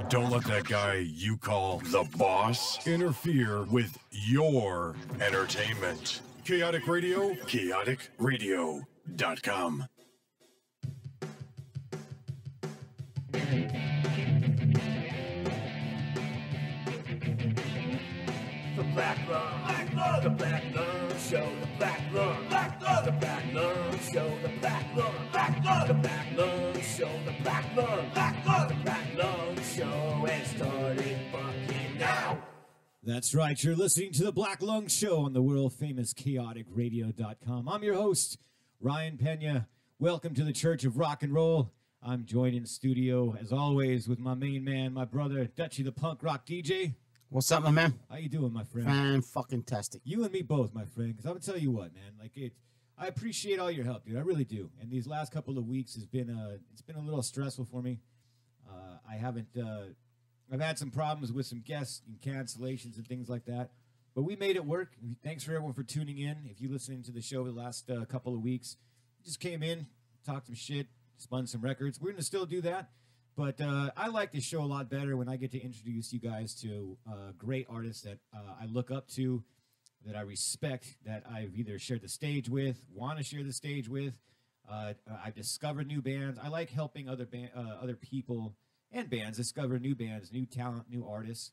Don't let that guy you call the boss interfere with your entertainment. Chaotic Radio, chaoticradio.com. The Black Lung, the Black Lung Show, the Black Lung, the Black Lung Show, the Black Lung, the Black Lung Show, the Black Lung, the Black Lung Show, and starting fucking now. That's right, you're listening to the Black Lung Show on the world-famous chaoticradio.com. I'm your host, Ryan Pena. Welcome to the Church of Rock and Roll. I'm joined in studio, as always, with my main man, my brother, Dutchie the Punk Rock DJ. What's up, my man? How you doing, my friend? Fan-fucking-tastic. You and me both, my friend, because I'm going to tell you what, man. I appreciate all your help, dude. I really do. And these last couple of weeks it's been a little stressful for me. I've had some problems with some guests and cancellations and things like that. But we made it work. Thanks for everyone for tuning in. If you're listening to the show the last couple of weeks, just came in, talked some shit, spun some records. We're going to still do that. But I like this show a lot better when I get to introduce you guys to great artists that I look up to, that I respect, that I've either shared the stage with, want to share the stage with. I've discovered new bands. I like helping other people and bands discover new bands, new talent, new artists.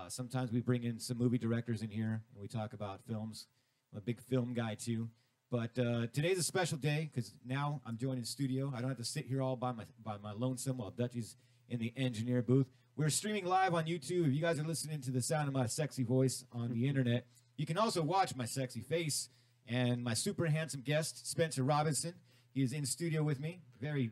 Sometimes we bring in some movie directors in here, and we talk about films. I'm a big film guy, too. But today's a special day because now I'm joined in studio. I don't have to sit here all by my lonesome while Dutchie's in the engineer booth. We're streaming live on YouTube. If you guys are listening to the sound of my sexy voice on the internet, you can also watch my sexy face and my super handsome guest, Spencer Robinson. He is in studio with me. Very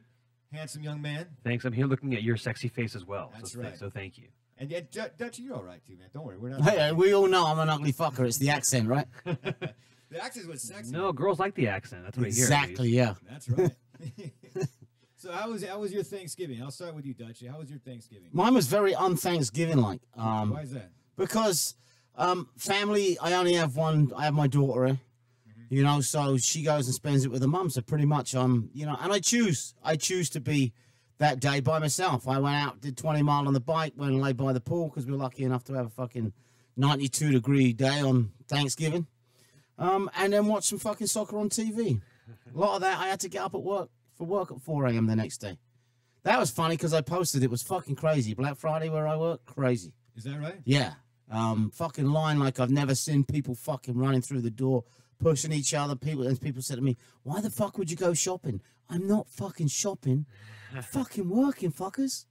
handsome young man. Thanks. I'm here looking at your sexy face as well. That's so right. So thank you. And yeah, Dutchie, you're all right too, man. Don't worry. We're not. Hey, we all know I'm an ugly fucker. It's the accent, right? The accent was sexy. No, girls like the accent. That's what Exactly, I hear. yeah. That's right. So how was your Thanksgiving? I'll start with you, Dutchie. How was your Thanksgiving? Mine was very un-Thanksgiving-like. Why is that? Because family, I only have one. I have my daughter, you know, so she goes and spends it with her mum. So pretty much, you know, and I choose to be that day by myself. I went out, did 20 miles on the bike, went and lay by the pool because we were lucky enough to have a fucking 92-degree day on Thanksgiving. And then watch some fucking soccer on TV. A lot of that, I had to get up at work at 4 a.m. the next day. That was funny because I posted it. Was fucking crazy. Black Friday where I work, crazy. Is that right? Yeah. Fucking line like I've never seen. People fucking running through the door, pushing each other. People said to me, "Why the fuck would you go shopping?" I'm not fucking shopping. I'm fucking working, fuckers.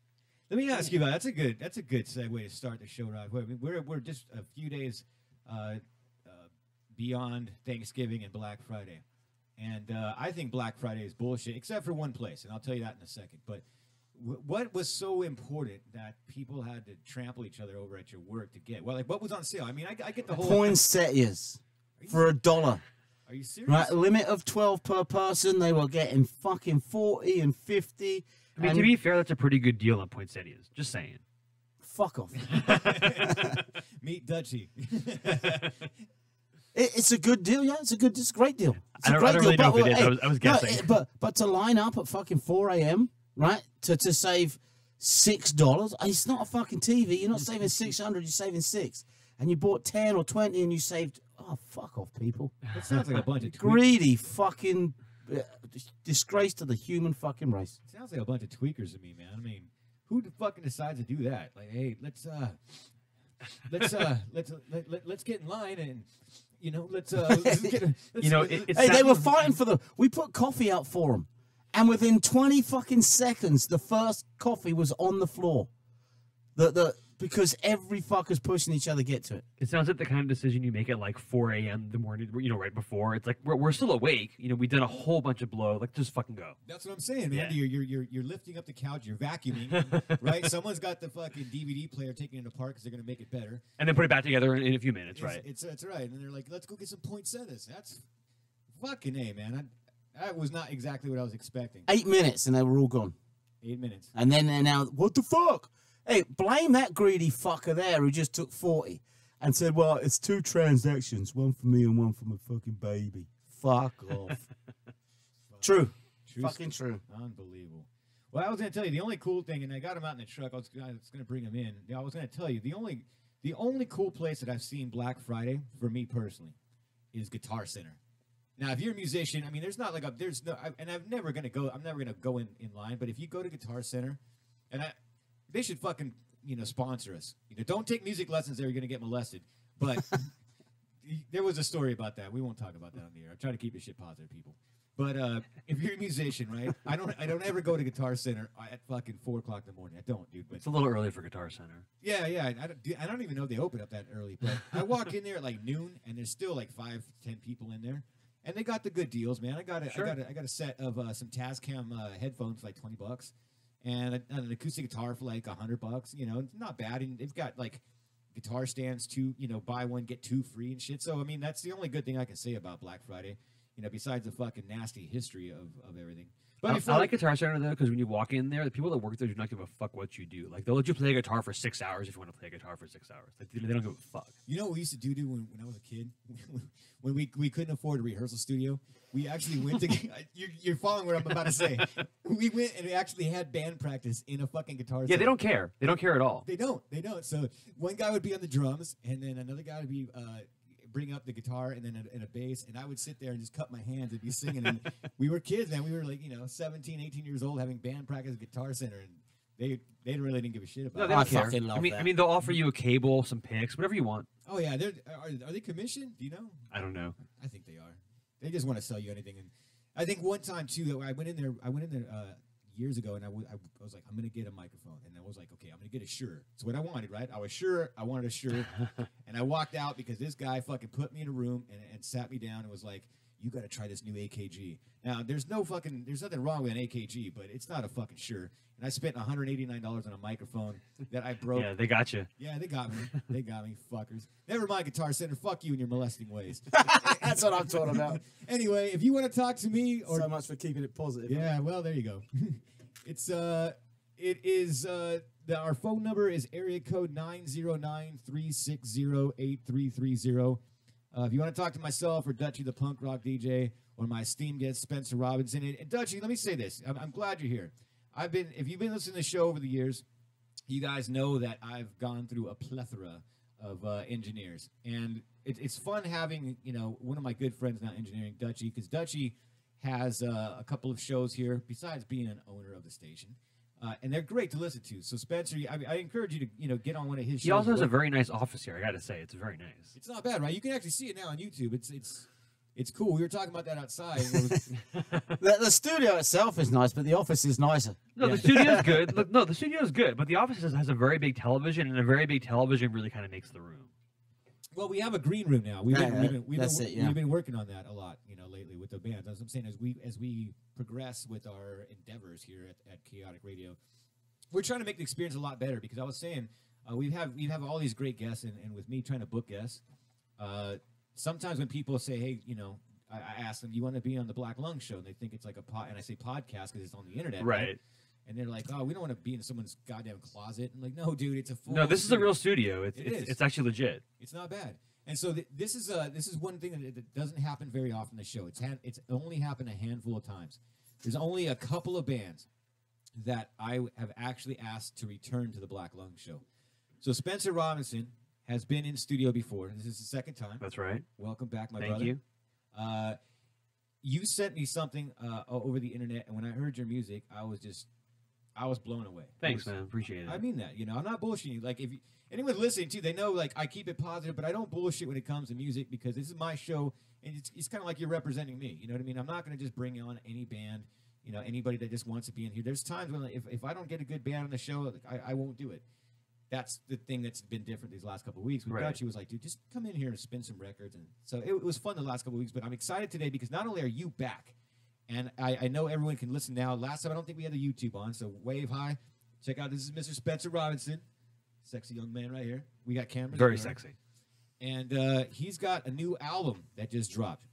Let me ask you about that's a good segue to start the show, right? We're just a few days beyond Thanksgiving and Black Friday, and I think Black Friday is bullshit, except for one place, and I'll tell you that in a second. But what was so important that people had to trample each other over at your work to get? Well, like what was on sale? I mean, I get the whole poinsettias for $1. Are you serious? Right, a limit of 12 per person. They were getting fucking 40 and 50. I mean, to be fair, that's a pretty good deal on poinsettias. Just saying. Fuck off. Meet Dutchie. It's a good deal, yeah. It's a great deal. It's I don't really know if it is. I was guessing. No, but to line up at fucking 4 a.m., right, to save $6, it's not a fucking TV. You're not saving 600, you're saving 6. And you bought 10 or 20 and you saved, oh, fuck off, people. That sounds like a bunch of greedy fucking disgrace to the human fucking race. Sounds like a bunch of tweakers to me, man. I mean, who fucking decides to do that? Like, hey, let's let's get in line and let's get. Hey, they were fighting for we put coffee out for them, and within 20 fucking seconds, the first coffee was on the floor. Because every fucker's pushing each other to get to it. It sounds like the kind of decision you make at like 4 a.m. the morning, right before. It's like we're still awake. We've done a whole bunch of blow. Like, just fucking go. That's what I'm saying, man. Yeah. You're lifting up the couch. You're vacuuming, right? Someone's got the fucking DVD player taking it apart because they're gonna make it better. And then put it back together in a few minutes, right? It's right. And they're like, let's go get some poinsettias. That's fucking A, man. That was not exactly what I was expecting. 8 minutes and they were all gone. 8 minutes. And then they're now, what the fuck? Hey, blame that greedy fucker there who just took 40 and said, well, it's 2 transactions, one for me and one for my fucking baby. Fuck off. True. Fucking true. Unbelievable. Well, I was going to tell you, the only cool thing, and I got him out in the truck. I was going to bring him in. I was going to tell you, the only cool place that I've seen Black Friday, for me personally, is Guitar Center. Now, if you're a musician, I mean, there's not like I'm never going to go in line, but if you go to Guitar Center, and they should fucking, sponsor us. Don't take music lessons there. You're going to get molested. But there was a story about that. We won't talk about that on the air. I try to keep this shit positive, people. But if you're a musician, right? I don't ever go to Guitar Center at fucking 4 o'clock in the morning. I don't, dude. But It's a little early for Guitar Center. yeah. I don't even know if they open up that early. But I walk in there at like noon, and there's still like 5 to 10 people in there, and they got the good deals, man. I got a set of some Tascam headphones for like $20. And an acoustic guitar for like $100. It's not bad. And they've got like guitar stands too. Buy one get 2 free and shit. So I mean, that's the only good thing I can say about Black Friday. Besides the fucking nasty history of everything. But I like Guitar Center though, because when you walk in there, the people that work there do not give a fuck what you do. Like, they'll let you play a guitar for 6 hours if you want to play a guitar for 6 hours. Like, they don't give a fuck. You know what we used to do when I was a kid? When we couldn't afford a rehearsal studio, we actually went to. You're following what I'm about to say. We went and we actually had band practice in a fucking guitar. Yeah, center. they don't care. They don't care at all. They don't. So one guy would be on the drums, and then another guy would be bring up the guitar and then a bass, and I would sit there and just cut my hands and be singing. And we were kids, man. We were like 17, 18 years old having band practice at Guitar Center, and they really didn't give a shit about No, it. they don't care. fucking love that. I mean, they'll offer you a cable, some picks, whatever you want. Oh yeah, are they commissioned? Do you know? I don't know. I think they are. They just want to sell you anything. And I think one time too, I went in there years ago, and I was like, I'm gonna get a microphone, and I was like, okay, I'm gonna get a Shure. It's what I wanted, right? I was sure I wanted a Shure, and I walked out because this guy fucking put me in a room and sat me down and was like, you got to try this new AKG. Now, there's nothing wrong with an AKG, but it's not a fucking Shure. And I spent $189 on a microphone that I broke. Yeah, they got you. Yeah, they got me. They got me, fuckers. Never mind, Guitar Center. Fuck you and your molesting ways. That's what I'm talking about. Anyway, if you want to talk to me, or So much for keeping it positive. yeah, well, there you go. Our phone number is area code 909-360-8330. If you want to talk to myself or Dutchie the punk rock DJ or my esteemed guest Spencer Robinson, and Dutchie, let me say this: I'm glad you're here. If you've been listening to the show over the years, you guys know that I've gone through a plethora of engineers, and it's fun having one of my good friends now engineering, Dutchie, because Dutchie has a couple of shows here besides being an owner of the station. And they're great to listen to. So Spencer, I encourage you to get on one of his shows. He also has a very nice office here. I got to say, it's very nice. It's not bad, right? You can actually see it now on YouTube. It's cool. We were talking about that outside. The studio itself is nice, but the office is nicer. No, the studio's good. Look, no, the studio's good, but the office has a very big television, and a very big television really kind of makes the room. Well, we have a green room now. We've Yeah. been working on that a lot, lately with the band. As I'm saying, as we progress with our endeavors here at Chaotic Radio, we're trying to make the experience a lot better. Because I was saying, we have all these great guests, and with me trying to book guests, sometimes when people say, hey, I ask them, you want to be on the Black Lung Show? And they think it's like and I say podcast because it's on the internet, right? And they're like, oh, we don't want to be in someone's goddamn closet. And like, no, dude, it's a full. No, this studio. is a real studio. It is. It's actually legit. It's not bad. And so this is one thing that doesn't happen very often in the show. It's only happened a handful of times. There's only a couple of bands that I have actually asked to return to the Black Lung Show. So Spencer Robinson has been in studio before. This is the second time. That's right. Welcome back, my Thank brother. you. You sent me something over the internet, and when I heard your music, I was just I was blown away. Thanks, man. Appreciate it. I mean that. I'm not bullshitting you. Like, if anyone's listening to, they know, like, I keep it positive, but I don't bullshit when it comes to music because this is my show, and it's kind of like you're representing me. You know what I mean? I'm not going to just bring on any band, anybody that just wants to be in here. There's times when if I don't get a good band on the show, like, I won't do it. That's the thing that's been different these last couple of weeks. Right. Dutchie was like, dude, just come in here and spin some records. And so it was fun the last couple of weeks, but I'm excited today because not only are you back, and I know everyone can listen now. Last time, I don't think we had the YouTube on, so wave high. Check out, this is Mr. Spencer Robinson. Sexy young man right here. We got cameras. Very everywhere. sexy. And he's got a new album that just dropped.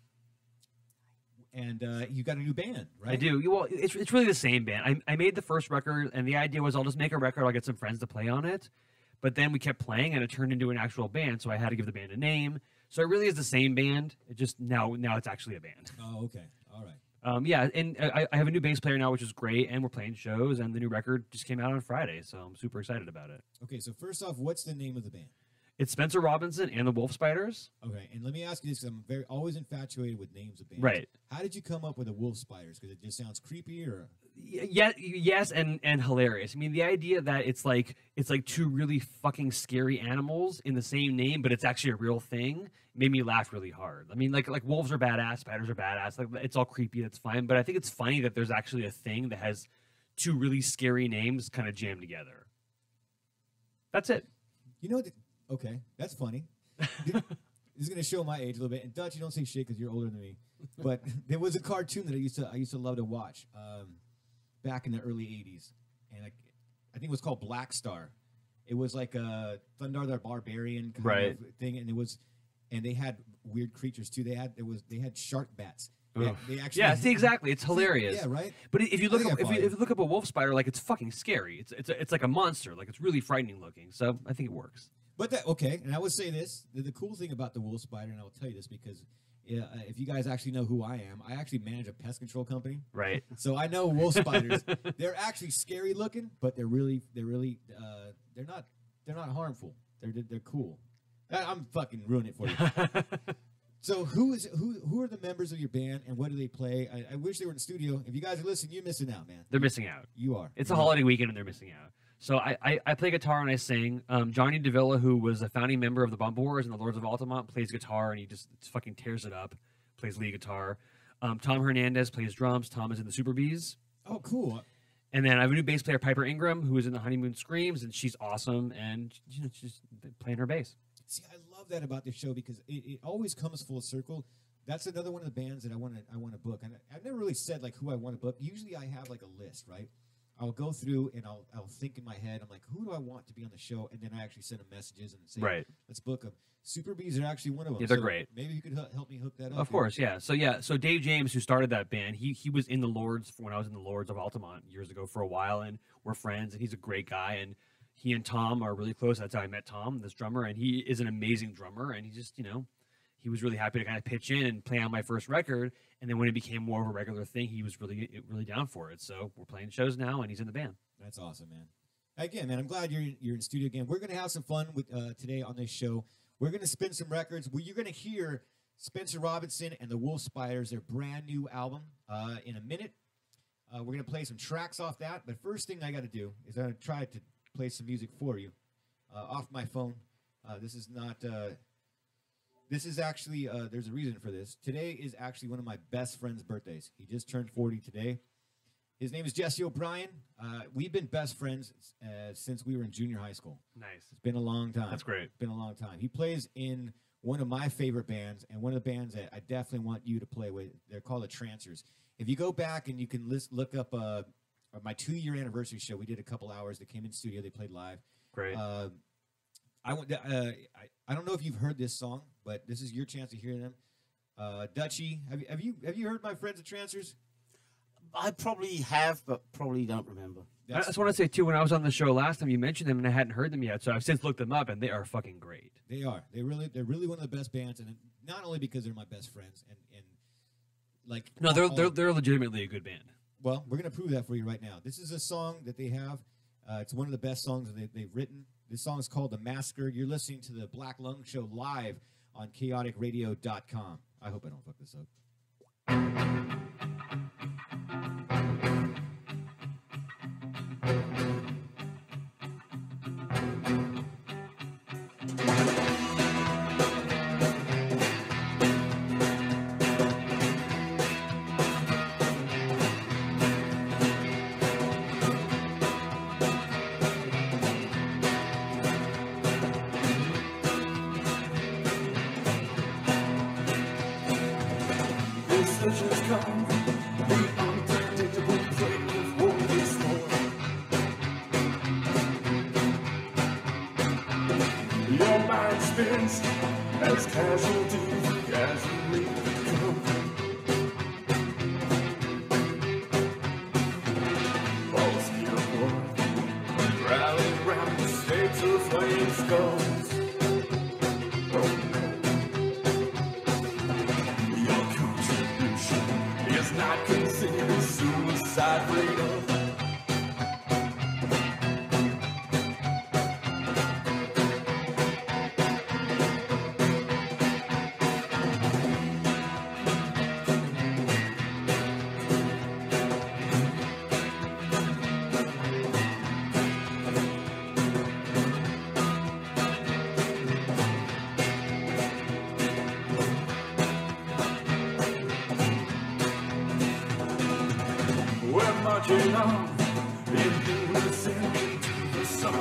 And you got a new band, right? I do. Well, it's really the same band. I made the first record, and the idea was I'll just make a record. I'll get some friends to play on it. But then we kept playing, and it turned into an actual band, so I had to give the band a name. So it really is the same band. It just now it's actually a band. Oh, okay. All right. Yeah, and I have a new bass player now, which is great, and we're playing shows, and the new record just came out on Friday, so I'm super excited about it. Okay, so first off, what's the name of the band? It's Spencer Robinson and the Wolf Spiders. Okay, and let me ask you this, because I'm always infatuated with names of bands. Right. How did you come up with the Wolf Spiders? Because it just sounds creepy, or? Yeah, yes, and hilarious. I mean, the idea that it's like two really fucking scary animals in the same name, but it's actually a real thing, made me laugh really hard. I mean, like wolves are badass, spiders are badass. Like, it's all creepy, that's fine. But I think it's funny that there's actually a thing that has two really scary names kind of jammed together. That's it. Okay, that's funny. This is gonna show my age a little bit. And Dutch, you don't say shit because you're older than me. But there was a cartoon that I used to love to watch back in the early '80s, and I think it was called Black Star. It was like a Thundar the Barbarian kind of thing, and they had weird creatures too. They had shark bats. They actually see, exactly. It's hilarious. Yeah, right. But if you look up, if you look up a wolf spider, like, it's fucking scary. It's like a monster. Like, it's really frightening looking. So I think it works. But okay, and I would say this: the cool thing about the wolf spider, and I will tell you this because if you guys actually know who I am, I actually manage a pest control company. Right. So I know wolf spiders. They're actually scary looking, but they're not harmful. They're cool. I'm fucking ruining it for you. So who are the members of your band, and what do they play? I wish they were in the studio. If you guys are listening, you're missing out, man. They're missing out. You are. It's a holiday weekend, and they're missing out. So I play guitar and I sing. Johnny Davila, who was a founding member of the Bump Wars and the Lords of Altamont, plays guitar, and he just fucking tears it up. Plays lead guitar. Tom Hernandez plays drums. Tom is in the Super Bees. Oh, cool. And then I have a new bass player, Piper Ingram, who is in the Honeymoon Screams, and she's awesome, and she's playing her bass. See, I love that about this show because it always comes full circle. That's another one of the bands that I want to book, and I've never really said like who I want to book. Usually, I have like a list, right? I'll go through and I'll think in my head. I'm like, who do I want to be on the show? And then I actually send them messages and say, right, let's book them. Super Bees are actually one of them. Yeah, they're great. Maybe you could help me hook that up. Of course, yeah. So Dave James, who started that band, he was in the Lords when I was in the Lords of Altamont years ago for a while, and we're friends, and he's a great guy, and he and Tom are really close. That's how I met Tom, this drummer, and he is an amazing drummer, and he just, he was really happy to kind of pitch in and play on my first record, and then when it became more of a regular thing, he was really down for it. So we're playing shows now, and he's in the band. That's awesome, man. Again, man, I'm glad you're in studio again. We're going to have some fun with today on this show. We're going to spin some records. You're going to hear Spencer Robinson and the Wolf Spiders, their brand new album, in a minute. We're going to play some tracks off that. But first thing I got to do is I'm going to try to play some music for you off my phone. This is not... This is actually, there's a reason for this. Today is actually one of my best friend's birthdays. He just turned 40 today. His name is Jesse O'Brien. We've been best friends since we were in junior high school. Nice. It's been a long time. That's great. It's been a long time. He plays in one of my favorite bands, and one of the bands that I definitely want you to play with. They're called the Trancers. If you go back and you can look up my 2-year anniversary show, we did a couple hours. They came in studio. They played live. Great. I don't know if you've heard this song, but this is your chance to hear them. Dutchie, have you heard my friends the Trancers? I probably have, but probably don't remember. I just want to say, too, when I was on the show last time, you mentioned them, and I hadn't heard them yet, so I've since looked them up, and they are fucking great. They are. They're really one of the best bands, and not only because they're my best friends, and like... No, they're legitimately a good band. Well, we're going to prove that for you right now. This is a song that they have. It's one of the best songs that they've written. This song is called The Massacre. You're listening to the Black Lung Show live on chaoticradio.com. I hope I don't fuck this up. Your mind spins as casualties casually come. Falls here for rally round the stakes of flame skulls. Your contribution is not considered suicide radar. We're marching on in unison to the sun.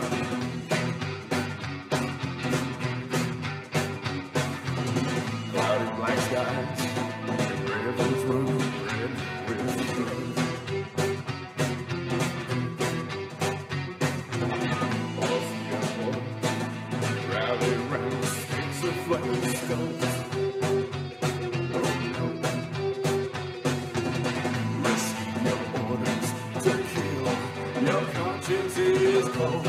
Cloudy black skies, rivers run red with blood. Off the airport, rally round stakes of flame skulls. Your conscience is cold.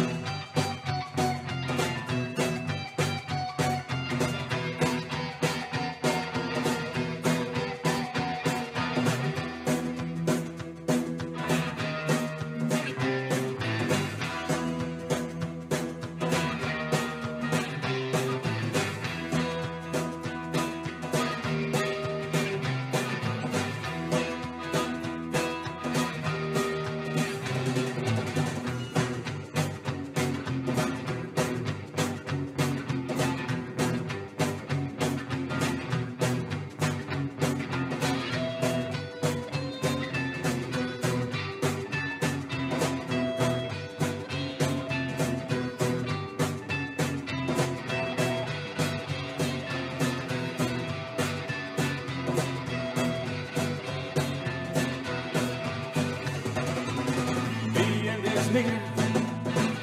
The end is near,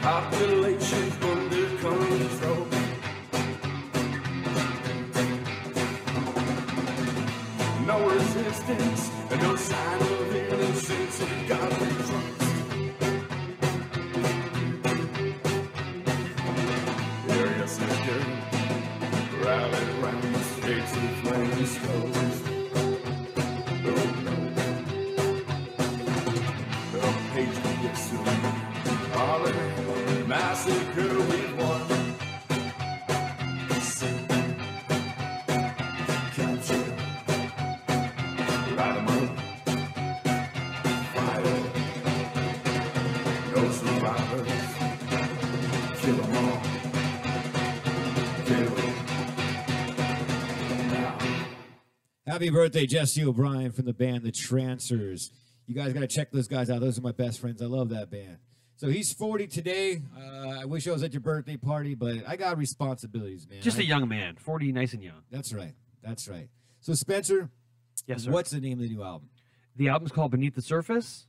population's under control. No resistance, no sign of innocence, and God we trust. Area secure, rally round the states of flame skulls. Oh no. Patriot soon. Already massacre we won. Sing, capture, light 'em up, fire. No survivors, kill 'em all, kill 'em now. Happy birthday, Jesse O'Brien from the band The Trancers. You guys got to check those guys out. Those are my best friends. I love that band. So he's 40 today. I wish I was at your birthday party, but I got responsibilities, man. Just a young man, 40, nice and young. That's right. That's right. So, Spencer, Yes, sir. what's the name of the new album? The album's called Beneath the Surface.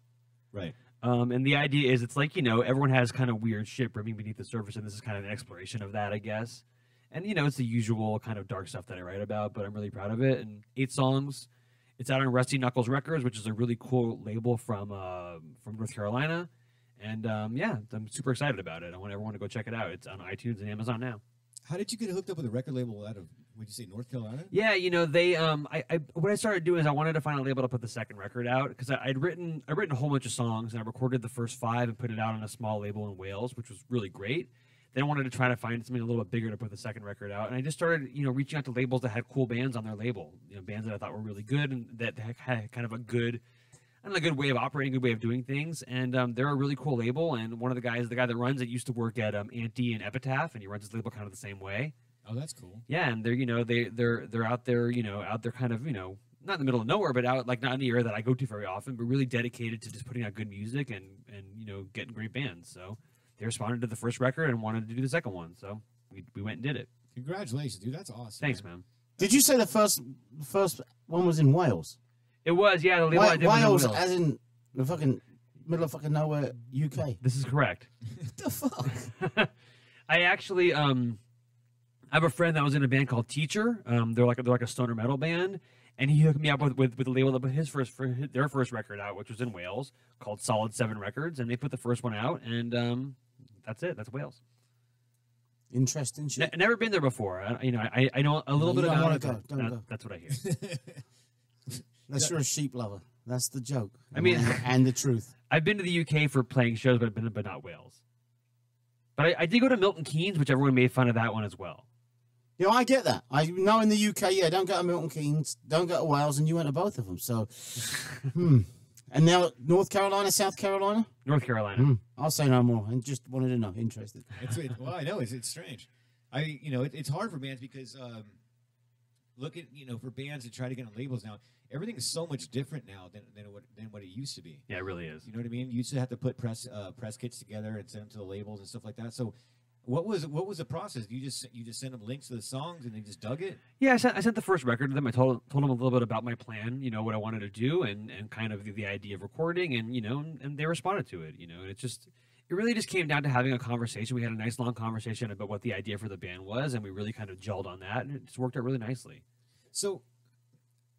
Right. And the idea is it's like, everyone has kind of weird shit brimming beneath the surface, and this is kind of an exploration of that, I guess. And, it's the usual kind of dark stuff that I write about, but I'm really proud of it. And 8 songs. It's out on Rusty Knuckles Records, which is a really cool label from North Carolina. And, yeah, I'm super excited about it. I want everyone to go check it out. It's on iTunes and Amazon now. How did you get hooked up with a record label out of, would you say, North Carolina? Yeah, they what I started doing is I wanted to find a label to put the second record out, because I'd written a whole bunch of songs, and I recorded the first 5 and put it out on a small label in Wales, which was really great. Then I wanted to try to find something a little bit bigger to put the second record out, and I just started reaching out to labels that had cool bands on their label, bands that I thought were really good and that had kind of a good way of operating, good way of doing things. And they're a really cool label, and one of the guy that runs it used to work at Anti and Epitaph, and he runs his label kind of the same way. Oh, that's cool. Yeah, and they're they're out there, out there kind of, not in the middle of nowhere, but out, like, not in the area that I go to very often, but really dedicated to just putting out good music and getting great bands. So they responded to the first record and wanted to do the second one, so we went and did it. Congratulations, dude. That's awesome. Thanks, man. Did you say the first one was in Wales? It was, yeah. The label I did was in Wales, Wales. as in the fucking middle of fucking nowhere, UK. This is correct. What the fuck? I actually I have a friend that was in a band called Teacher. They're like a stoner metal band, and he hooked me up with a label that put their first record out, which was in Wales, called Solid 7 Records, and they put the first one out, and that's it. That's Wales. Interesting shit. Never been there before. I know a little bit you don't about wanna it. go. But Don't go. That's what I hear. Unless you're a sheep lover. That's the joke. I mean- and the truth. I've been to the UK for playing shows, but not Wales. But I did go to Milton Keynes, which everyone made fun of that one as well. Yeah, I get that. I know in the UK, yeah, don't go to Milton Keynes, don't go to Wales, and you went to both of them. So, And now North Carolina, South Carolina? North Carolina. I'll say no more. And just wanted to know. Interested. Well, I know it's strange. It's hard for bands because look at for bands that try to get on labels now. Everything is so much different now than what it used to be. Yeah, it really is. You know what I mean? You used to have to put press kits together and send them to the labels and stuff like that. So, what was the process? You just sent them links to the songs and they just dug it? Yeah, I sent the first record to them. I told them a little bit about my plan, what I wanted to do, and kind of the idea of recording, and they responded to it. And it really just came down to having a conversation. We had a nice long conversation about what the idea for the band was, and we really kind of gelled on that, and it just worked out really nicely. So,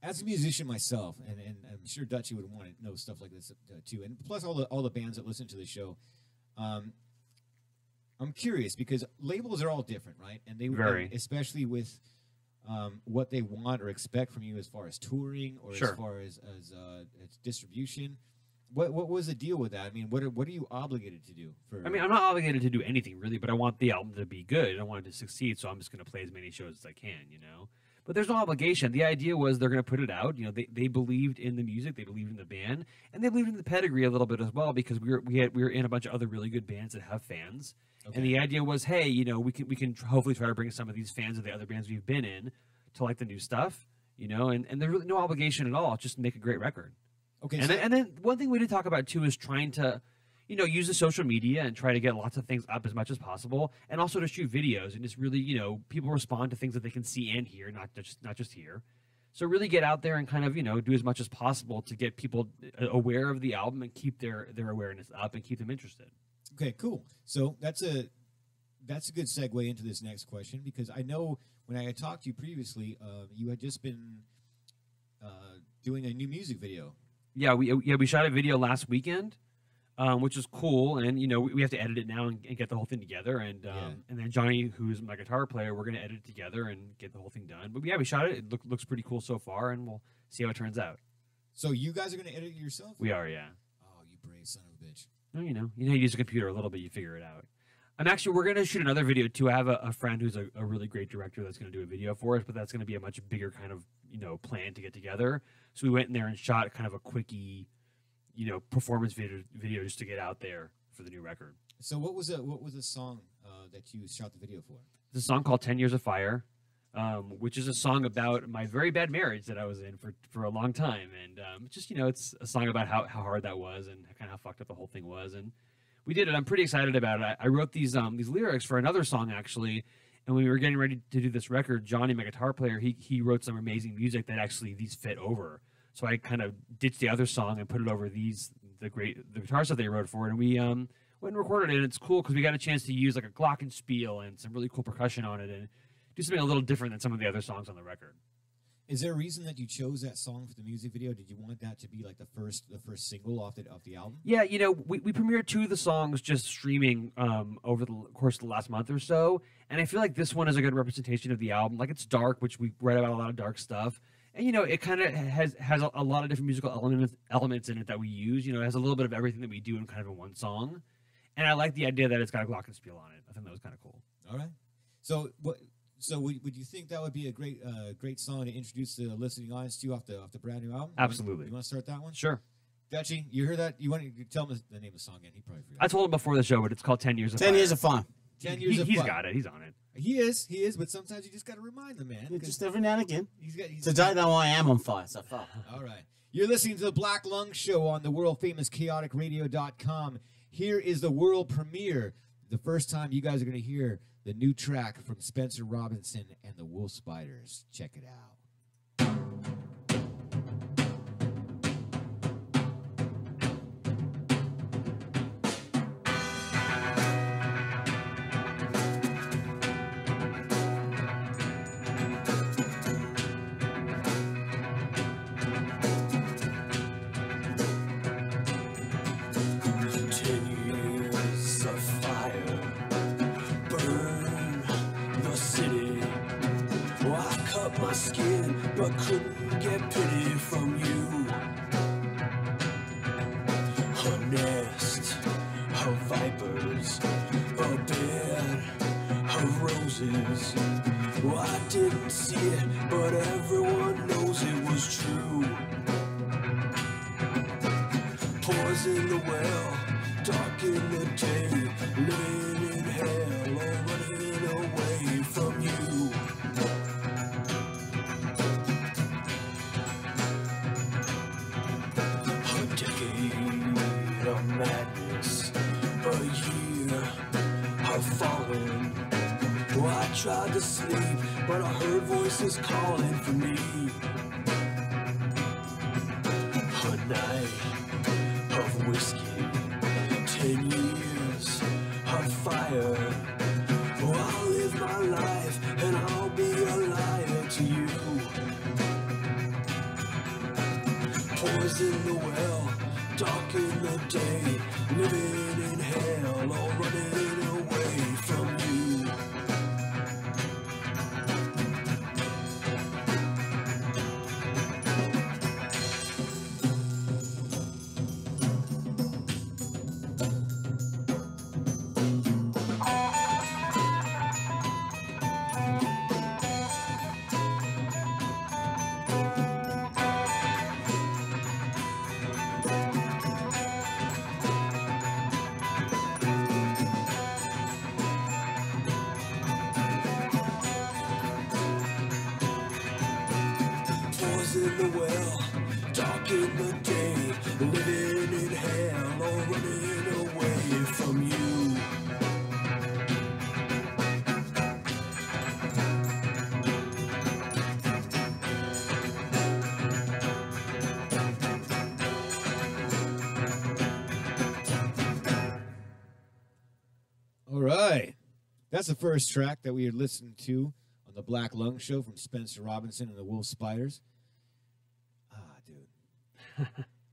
as a musician myself, and I'm sure Dutchie would want to know stuff like this too, and plus all the bands that listen to the show, I'm curious because labels are all different, right? And they Very. especially with what they want or expect from you as far as touring or Sure. as far as distribution. What was the deal with that? I mean, what are you obligated to do? I'm not obligated to do anything really, but I want the album to be good. I want it to succeed, so I'm just going to play as many shows as I can, But there's no obligation. The idea was they're going to put it out. They believed in the music, they believed in the band, and they believed in the pedigree a little bit as well because we were in a bunch of other really good bands that have fans. Okay. And the idea was, hey, we can hopefully try to bring some of these fans of the other bands we've been in to like the new stuff, and there's really no obligation at all. Just make a great record. Okay, And then one thing we did talk about too is trying to, use the social media and try to get lots of things up as much as possible, and also to shoot videos and just really, people respond to things that they can see and hear, not just hear. So really get out there and kind of, do as much as possible to get people aware of the album and keep their awareness up and keep them interested. Okay, cool. So that's a good segue into this next question because I know when I had talked to you previously, you had just been doing a new music video. Yeah, we shot a video last weekend, which is cool, and we have to edit it now and get the whole thing together, and then Johnny, who's my guitar player, we're gonna edit it together and get the whole thing done. But yeah, we shot it. It looks pretty cool so far, and we'll see how it turns out. So you guys are gonna edit it yourself? We are, yeah. Oh, you brave son of a bitch. Well, you use a computer a little bit, you figure it out. We're going to shoot another video too. I have a friend who's a really great director that's going to do a video for us, but that's going to be a much bigger kind of, plan to get together. So we went in there and shot kind of a quickie, performance video just to get out there for the new record. So what was the song that you shot the video for? It's a song called 10 Years of Fire, which is a song about my very bad marriage that I was in for a long time. And it's a song about how hard that was and kind of how fucked up the whole thing was. And we did it. I'm pretty excited about it. I wrote these lyrics for another song, actually. And when we were getting ready to do this record, Johnny, my guitar player, he wrote some amazing music that actually these fit over. So I kind of ditched the other song and put it over the guitar stuff they wrote for it. And we went and recorded it. And it's cool because we got a chance to use like a glockenspiel and some really cool percussion on it and do something a little different than some of the other songs on the record. Is there a reason that you chose that song for the music video? Did you want that to be like the first single off the album? Yeah, we premiered 2 of the songs just streaming over the course of the last month or so, and I feel like this one is a good representation of the album. Like, it's dark, which we write about a lot of dark stuff, and it kind of has a lot of different musical elements in it that we use. It has a little bit of everything that we do in kind of in one song, and I like the idea that it's got a glockenspiel on it. I think that was kind of cool. All right. So what? So would you think that would be a great song to introduce the listening audience to off the brand new album? Absolutely. You want to start that one? Sure. Dutchie, you heard that? You want to tell him the name of the song again? He probably forgot. I told him before the show, but it's called 10 Years of Fire. 10 years of fun. 10 years of He's fun. got it. He's on it. He is, but sometimes you just got to remind the man. Yeah, just every now and again. He's Today, though, I am on fire, so fuck. All right. You're listening to the Black Lung Show on the world-famous chaoticradio.com. Here is the world premiere. The first time you guys are going to hear the new track from Spencer Robinson and the Wolf Spiders. Check it out. but couldn't get pity from you. A nest of vipers, a bed of roses. Well, I didn't see it, but everyone knows it was true. Poison the well, dark in the day, living in hell or running away from you. A decade of madness, a year of falling. Well, I tried to sleep, but I heard voices calling for me. A night of whiskey, 10 years of fire. Oh, I'll live my life and I'll be a liar to you. Poison the well, dark in the day, living in hell or running away from you. In the well, dark in the day, living in hell or running away from you. All right. That's the first track that we had listened to on the Black Lung Show from Spencer Robinson and the Wolf Spiders. Ah, dude.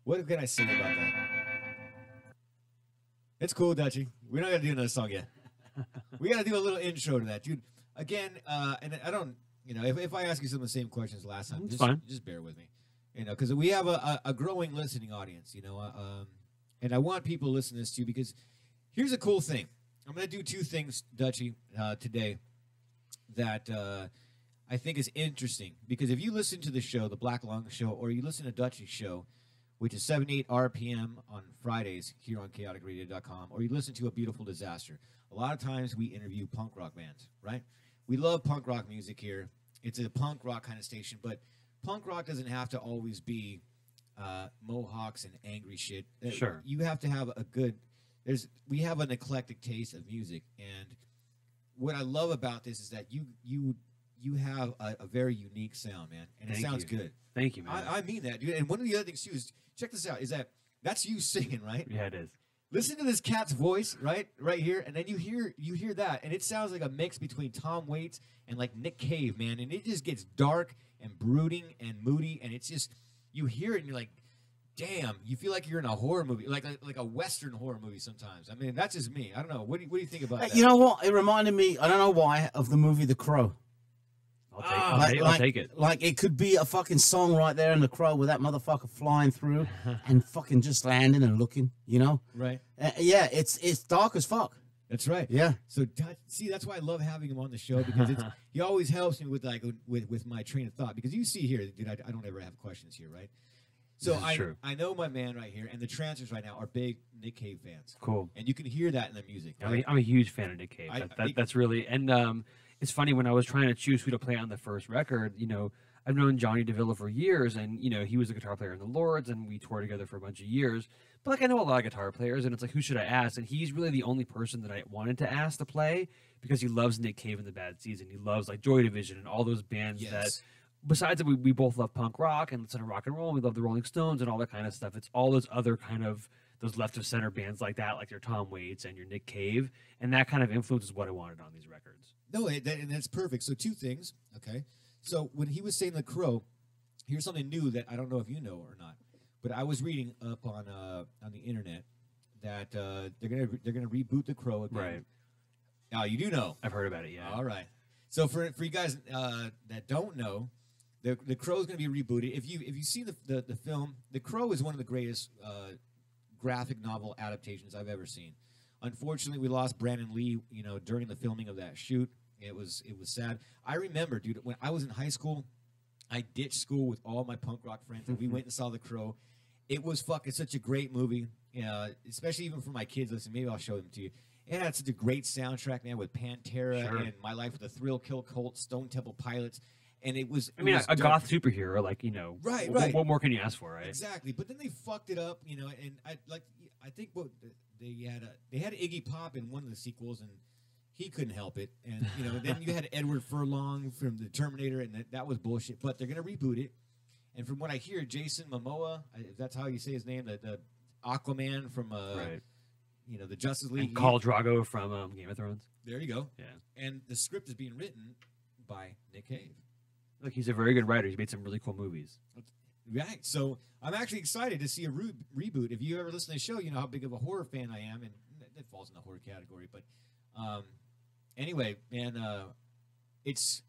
What can I say about that? It's cool, Dutchie. We're not going to do another song yet. We got to do a little intro to that, dude. Again, and I don't, if I ask you some of the same questions last time, just bear with me. Because we have a growing listening audience, and I want people to listen to this too, because here's a cool thing. I'm going to do two things, Dutchie, today that I think is interesting. Because if you listen to the show, the Black Lung Show, or you listen to Dutchie's show, which is 7 8 RPM on Fridays here on chaoticradio.com, or you listen to A Beautiful Disaster, a lot of times we interview punk rock bands, right? We love punk rock music here. It's a punk rock kind of station, but punk rock doesn't have to always be mohawks and angry shit. Sure. You have to have a good... we have an eclectic taste of music, and what I love about this is that you have a very unique sound, man, and it sounds good. Thank you, man. I mean that, dude. And one of the other things too is, check this out, is that's you singing, right? Yeah, it is. Listen to this cat's voice, right here, and then you hear that, and it sounds like a mix between Tom Waits and like Nick Cave, man, and it just gets dark and brooding and moody, and it's just, you hear it and you're like, damn, you feel like you're in a horror movie, like a Western horror movie sometimes. I mean, that's just me. I don't know. What do you think about that? You know what? It reminded me, I don't know why, of the movie The Crow. I'll take it. Like, it could be a fucking song right there in The Crow with that motherfucker flying through and fucking just landing and looking, Right. Yeah, it's dark as fuck. That's right. Yeah. So see, that's why I love having him on the show, because he always helps me with with my train of thought. Because you see here, dude, I don't ever have questions here, right? So I know my man right here, and the Trancers right now are big Nick Cave fans. Cool. And you can hear that in the music. I Right? mean, I'm a huge fan of Nick Cave. That's really, and it's funny, when I was trying to choose who to play on the first record, I've known Johnny DeVilla for years, and he was a guitar player in the Lords, and we toured together for a bunch of years. But like, I know a lot of guitar players, and it's like, who should I ask? And he's really the only person that I wanted to ask to play, because he loves Nick Cave and the Bad Season. He loves like Joy Division and all those bands that. Besides that, we both love punk rock and listen to rock and roll. And we love the Rolling Stones and all that kind of stuff. It's all those other kind of those left of center bands like that, like your Tom Waits and your Nick Cave, and that kind of influences what I wanted on these records. No, and that's perfect. So two things, okay? So when he was saying The Crow, here's something new that I don't know if you know or not, but I was reading up on the internet that they're gonna reboot The Crow again. Right. Now you do know. I've heard about it. Yeah. All right. So for you guys that don't know, The Crow's going to be rebooted. If you see the film, The Crow is one of the greatest graphic novel adaptations I've ever seen. Unfortunately, we lost Brandon Lee, during the filming of that shoot. It was sad. I remember, dude, when I was in high school, I ditched school with all my punk rock friends, and we went and saw The Crow. It was fucking such a great movie, especially even for my kids. Listen, maybe I'll show them to you. It had such a great soundtrack, man, with Pantera and My Life with a Thrill Kill Cult, Stone Temple Pilots. And it was. I mean, a goth superhero, Right. What more can you ask for, right? Exactly. But then they fucked it up, and I think what they had Iggy Pop in one of the sequels, and he couldn't help it. And then you had Edward Furlong from the Terminator, and that was bullshit. But they're gonna reboot it. And from what I hear, Jason Momoa, if that's how you say his name, the Aquaman from the Justice League, and Khal Drogo from Game of Thrones. There you go. Yeah. And the script is being written by Nick Cave. Look, he's a very good writer. He's made some really cool movies. Right. So I'm actually excited to see a reboot. If you ever listen to the show, you know how big of a horror fan I am, and that falls in the horror category. But anyway, man, it's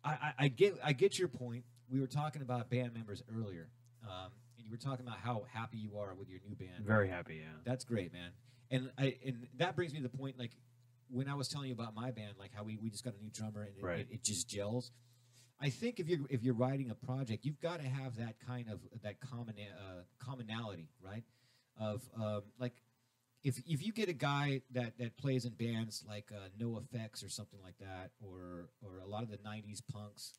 I get your point. We were talking about band members earlier, and you were talking about how happy you are with your new band. Very happy, yeah. That's great, man. And that brings me to the point, like when I was telling you about my band, like how we just got a new drummer and it just gels. I think if you're writing a project, you've got to have that kind of commonality, right? Of like if you get a guy that plays in bands like NoFX or something like that, or a lot of the '90s punks,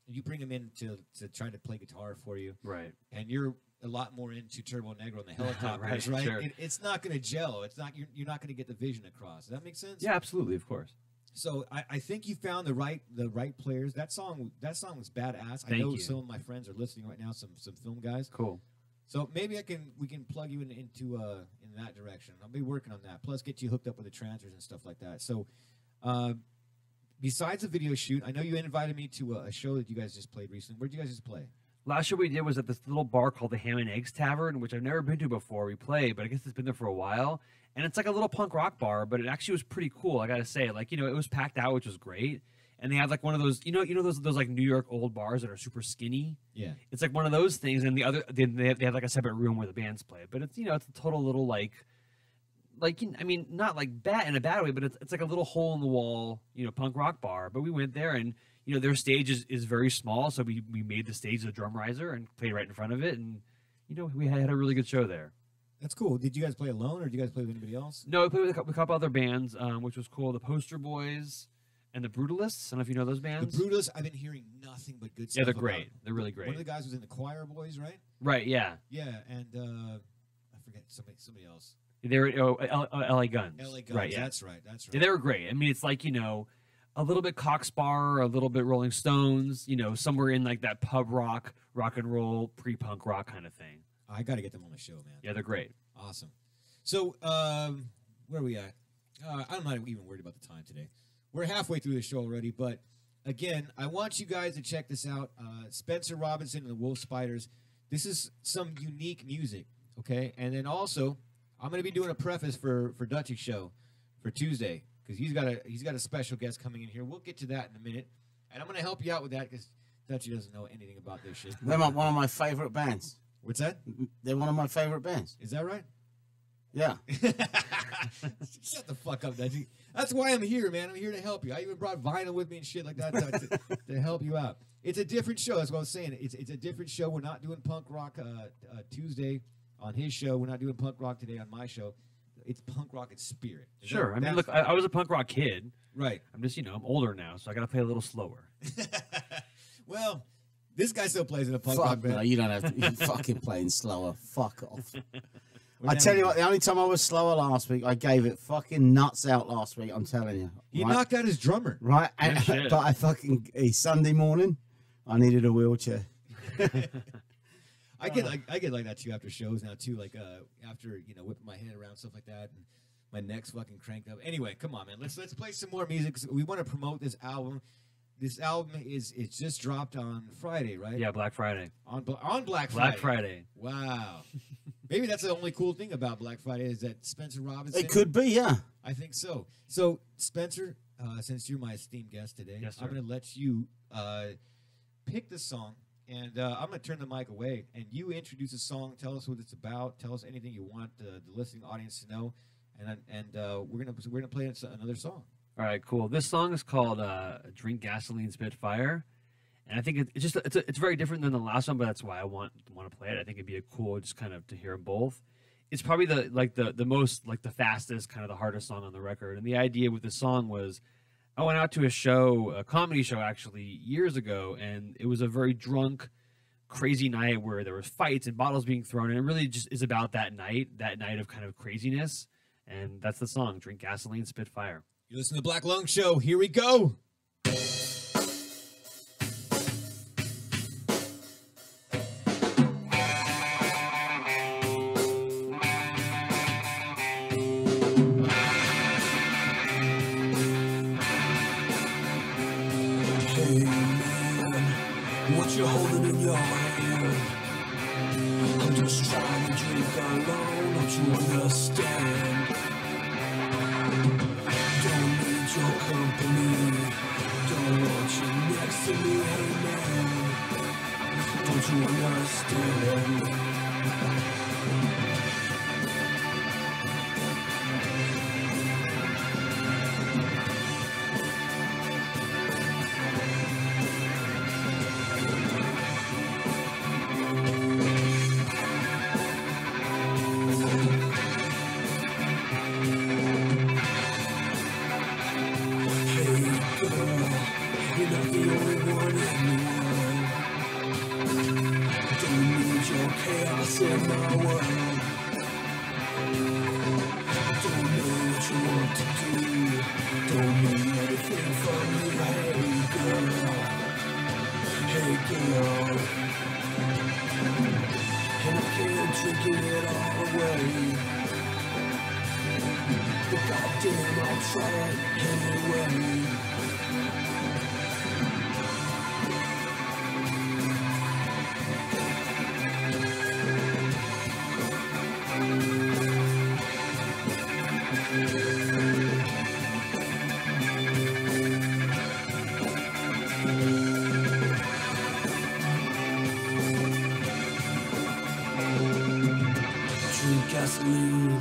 and you bring him in to try to play guitar for you, right? And you're a lot more into Turbo Negro and the Helicopters, right? Sure. It's not going to gel. It's not you're not going to get the vision across. Does that make sense? Yeah, absolutely, of course. So I think you found the right players. That song was badass. Thank I know you. some of my friends are listening right now. Some film guys. Cool. So maybe we can plug you into in that direction. I'll be working on that. Plus, get you hooked up with the transfers and stuff like that. So, besides the video shoot, I know you invited me to a show that you guys just played recently. Where'd you guys just play? Last show we did was at this little bar called the Ham and Eggs Tavern, which I've never been to before. We played, but I guess it's been there for a while. And it's like a little punk rock bar, but it actually was pretty cool. I gotta say, like, it was packed out, which was great. And they have like one of those, those like New York old bars that are super skinny. Yeah, it's like one of those things. And the other, they have like a separate room where the bands play. But it's it's a total little like I mean, not like in a bad way, but it's like a little hole in the wall, punk rock bar. But we went there, and their stage is very small, so we made the stage the drum riser and played right in front of it, and we had a really good show there. That's cool. Did you guys play alone, or did you guys play with anybody else? No, we played with a couple other bands, which was cool. The Poster Boys and the Brutalists. I don't know if you know those bands. The Brutalists, I've been hearing nothing but good stuff. Yeah, they're great. They're really great. One of the guys was in the Choir Boys, right? Right. Yeah. Yeah, and I forget somebody else. They were LA Guns. LA Guns. Right. Yeah. That's right. Yeah, they were great. I mean, it's like a little bit Cockspur, a little bit Rolling Stones. Somewhere in like that pub rock and roll, pre-punk rock kind of thing. I got to get them on the show, man. Yeah, they're great. Awesome. So, where are we at? I'm not even worried about the time today. We're halfway through the show already, but again, I want you guys to check this out. Spencer Robinson and the Wolf Spiders. This is some unique music, okay? And then also, I'm going to be doing a preface for Dutch's show for Tuesday because he's got a special guest coming in here. We'll get to that in a minute, and I'm going to help you out with that because Dutchy doesn't know anything about this shit. They're one of my favorite bands. What's that? They're one of my favorite bands. Is that right? Yeah. Shut the fuck up, Dutchy. That's why I'm here, man. I'm here to help you. I even brought vinyl with me and shit like that to help you out. It's a different show. That's what I was saying. It's a different show. We're not doing punk rock Tuesday on his show. We're not doing punk rock today on my show. It's punk rock in spirit. Sure. I mean, look, I was a punk rock kid. Right. I'm just, I'm older now, so I got to play a little slower. Well, this guy still plays in a punk rock band. No, you don't have to. You're fucking playing slower. Fuck off. I tell you what, the only time I was slower last week, I gave it fucking nuts out last week. I'm telling you. He knocked out his drummer. Right? But I fucking Sunday morning, I needed a wheelchair. I get like that too after shows now too. Like after whipping my head around stuff like that, and my neck's fucking cranked up. Anyway, come on, man. Let's play some more music. We want to promote this album. This album it's just dropped on Friday, right? Yeah, Black Friday. On Black Friday. Black Friday. Wow. Maybe that's the only cool thing about Black Friday is that Spencer Robinson. It could be, yeah. I think so. So Spencer, since you're my esteemed guest today, yes, sir. I'm going to let you picked this song, and I'm going to turn the mic away, and you introduce the song. Tell us what it's about. Tell us anything you want the listening audience to know, and we're gonna play another song. All right, cool. This song is called "Drink Gasoline, Spit Fire," and I think it's very different than the last one, but that's why I want to play it. I think it'd be a cool just kind of to hear them both. It's probably the most the fastest, kind of the hardest song on the record. And the idea with the song was, I went out to a comedy show actually years ago, and it was a very drunk, crazy night where there was fights and bottles being thrown, and it really just is about that night of kind of craziness. And that's the song, "Drink Gasoline, Spit Fire." You listen to the Black Lung Show. Here we go. What you holding in your hand? I'm just trying to drink alone, don't you understand? Don't need your company, don't want you next to me, hey man. Don't you understand? Chaos in my world. Don't know what you want to do. Don't need anything from you. Hey girl, hey girl. And I can't drink it all away. But goddamn, I'll try it anyway. Drink gasoline,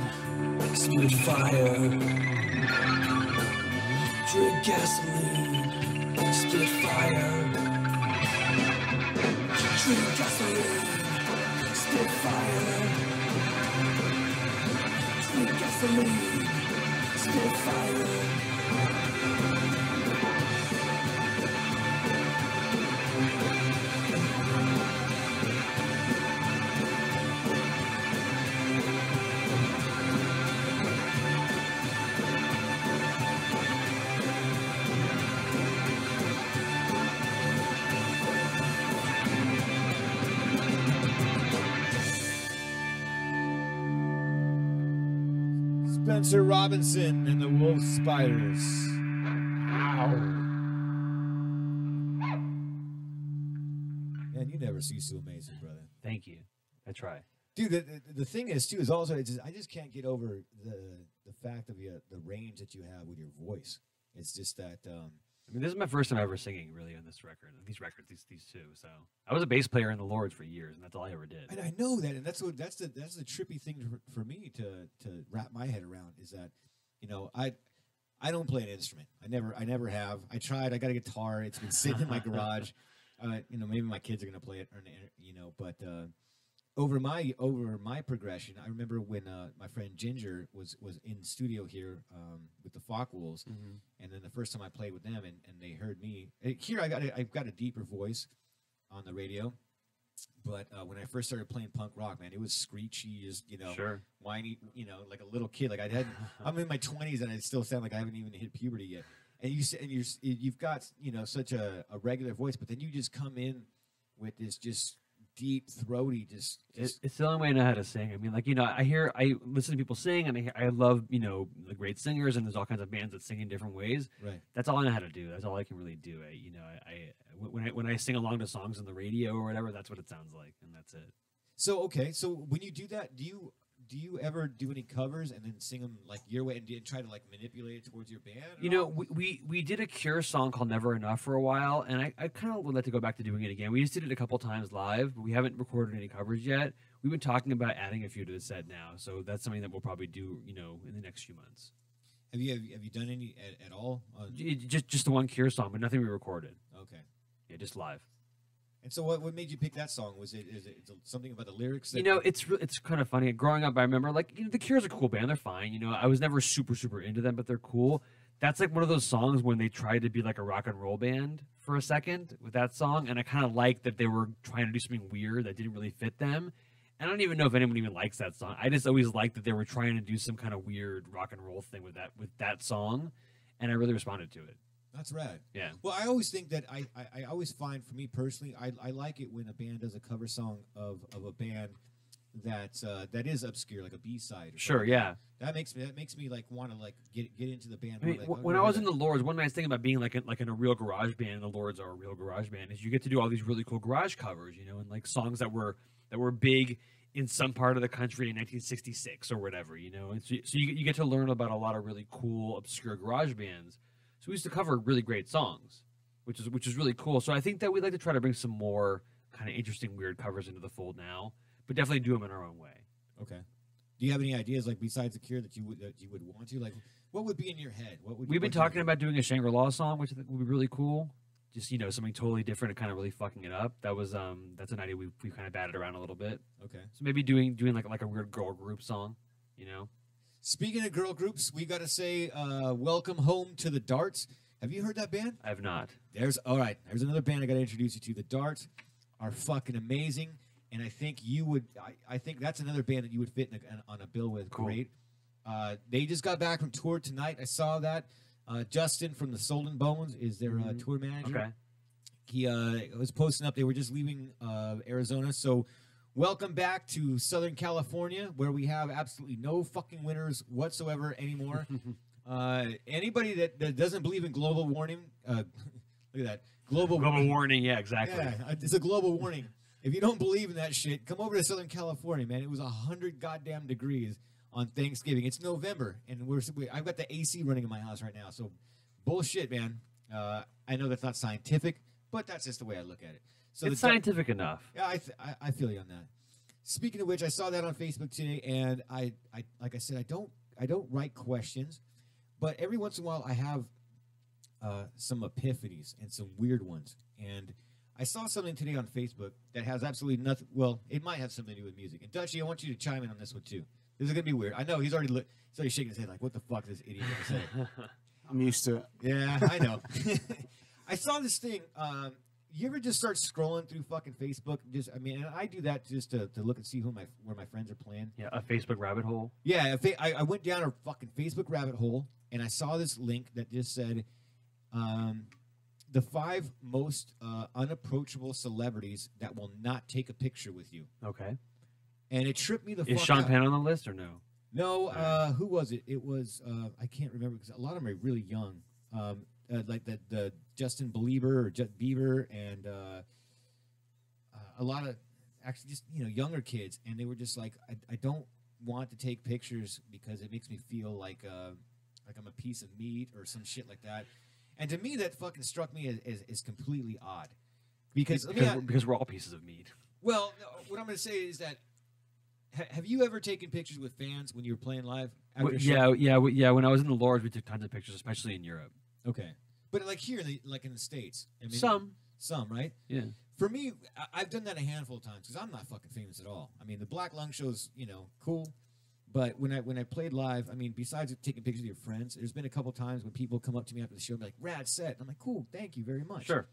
spit fire. Drink gasoline, spit fire. Drink gasoline, spit fire. Drink gasoline, spit fire. Spencer Robinson and the Wolf Spiders. Man, you never cease to amaze me, brother. Thank you. I try. Dude, the thing is, too, is also, I just can't get over the fact of the range that you have with your voice. It's just that... I mean, this is my first time ever singing, really, on this record. These two. So I was a bass player in the Lords for years, and that's all I ever did. And I know that, and that's the trippy thing for me to wrap my head around is that, I don't play an instrument. I never have. I tried. I got a guitar. It's been sitting in my garage. Maybe my kids are gonna play it, but over my progression, I remember when my friend Ginger was in studio here with the Fok Wolves, and then the first time I played with them, and they heard me here. I've got a deeper voice on the radio, but when I first started playing punk rock, man, it was screechy, just Sure. whiny, like a little kid. Like I'm in my 20s, and I still sound like I haven't even hit puberty yet. And you've got such a regular voice, but then you just come in with this just deep, throaty, It's the only way I know how to sing. I mean, I listen to people sing, and I love, the great singers, and there's all kinds of bands that sing in different ways. Right. That's all I know how to do. That's all I can really do. When I sing along to songs on the radio or whatever, that's what it sounds like, and that's it. So okay, so when you do that, do do you ever do any covers and then sing them like your way and try to like manipulate it towards your band? You know, we did a Cure song called Never Enough for a while, and I kind of would like to go back to doing it again. We just did it a couple times live, but we haven't recorded any covers yet. We've been talking about adding a few to the set now, so that's something that we'll probably do, you know, in the next few months. Have you done any at all? Just the one Cure song, but nothing we recorded. Okay. Yeah, just live. And so, what made you pick that song? Is it something about the lyrics? You know, it's kind of funny. Growing up, I remember like, you know, the Cure's a cool band. They're fine. You know, I was never super into them, but they're cool. That's like one of those songs when they tried to be like a rock and roll band for a second with that song, and I kind of liked that they were trying to do something weird that didn't really fit them. And I don't even know if anyone even likes that song. I just always liked that they were trying to do some kind of weird rock and roll thing with that song, and I really responded to it. That's rad. Yeah. Well, I always think that I always find, for me personally, I like it when a band does a cover song of a band that is obscure, like a B-side. Sure. Yeah. That makes me like want to like get into the band. I mean, like, when I was in the Lords, one nice thing about being like in a real garage band, and the Lords are a real garage band, is you get to do all these really cool garage covers, you know, and like songs that were big in some part of the country in 1966 or whatever, you know, and so you get to learn about a lot of really cool obscure garage bands. So we used to cover really great songs, which is really cool. So I think that we'd like to try to bring some more kind of interesting, weird covers into the fold now, but definitely do them in our own way. Okay. Do you have any ideas, like besides the Cure, that you would want to? Like, what would be in your head? What would We've been talking about doing a Shangri-La song, which I think would be really cool. Just, you know, something totally different and kind of really fucking it up. That was that's an idea we've kind of batted around a little bit. Okay. So maybe doing like a weird girl group song, you know. Speaking of girl groups, we got to say, welcome home to the Darts. Have you heard that band? I have not. There's another band I got to introduce you to. The Darts are fucking amazing, and I think you would. I think that's another band that you would fit on a bill with. Cool. Great. They just got back from tour tonight. I saw that. Justin from the Soul and Bones is their tour manager. Okay. He was posting up. They were just leaving Arizona, so. Welcome back to Southern California, where we have absolutely no fucking winters whatsoever anymore. Anybody that doesn't believe in global warming, look at that. Global warning, yeah, exactly. Yeah, it's a global warning. If you don't believe in that shit, come over to Southern California, man. It was 100 goddamn degrees on Thanksgiving. It's November, and I've got the AC running in my house right now. So bullshit, man. I know that's not scientific, but that's just the way I look at it. So it's scientific enough. Yeah, I feel you on that. Speaking of which, I saw that on Facebook today, and I like I said, I don't write questions, but every once in a while I have some epiphanies and some weird ones. And I saw something today on Facebook that has absolutely nothing. Well, it might have something to do with music. And Dutchie, I want you to chime in on this one too. This is gonna be weird. I know he's already shaking his head like, "What the fuck is this idiot gonna say?" I'm used to it. Yeah, I know. I saw this thing. You ever just start scrolling through fucking Facebook? And I do that just to look and see where my friends are playing. Yeah, a Facebook rabbit hole. Yeah, I went down a fucking Facebook rabbit hole, and I saw this link that just said, the 5 most unapproachable celebrities that will not take a picture with you. Okay. And it tripped me the fuck Is Sean out. Penn on the list or no? No, who was it? It was, I can't remember because a lot of them are really young. Like the Justin Bieber or Bieber and a lot of actually just younger kids, and they were just like, I don't want to take pictures because it makes me feel like I'm a piece of meat or some shit like that. And to me, that fucking struck me as completely odd because we're all pieces of meat. Well, no, what I'm going to say is that have you ever taken pictures with fans when you were playing live? Yeah. When I was in the Lords, we took tons of pictures, especially in Europe. Okay, but like here, in the States, I mean, some, right? Yeah. For me, I've done that a handful of times because I'm not fucking famous at all. I mean, the Black Lung show's cool, but when I played live, I mean, besides taking pictures with your friends, there's been a couple times when people come up to me after the show and be like, "Rad set," and I'm like, "Cool, thank you very much." Sure.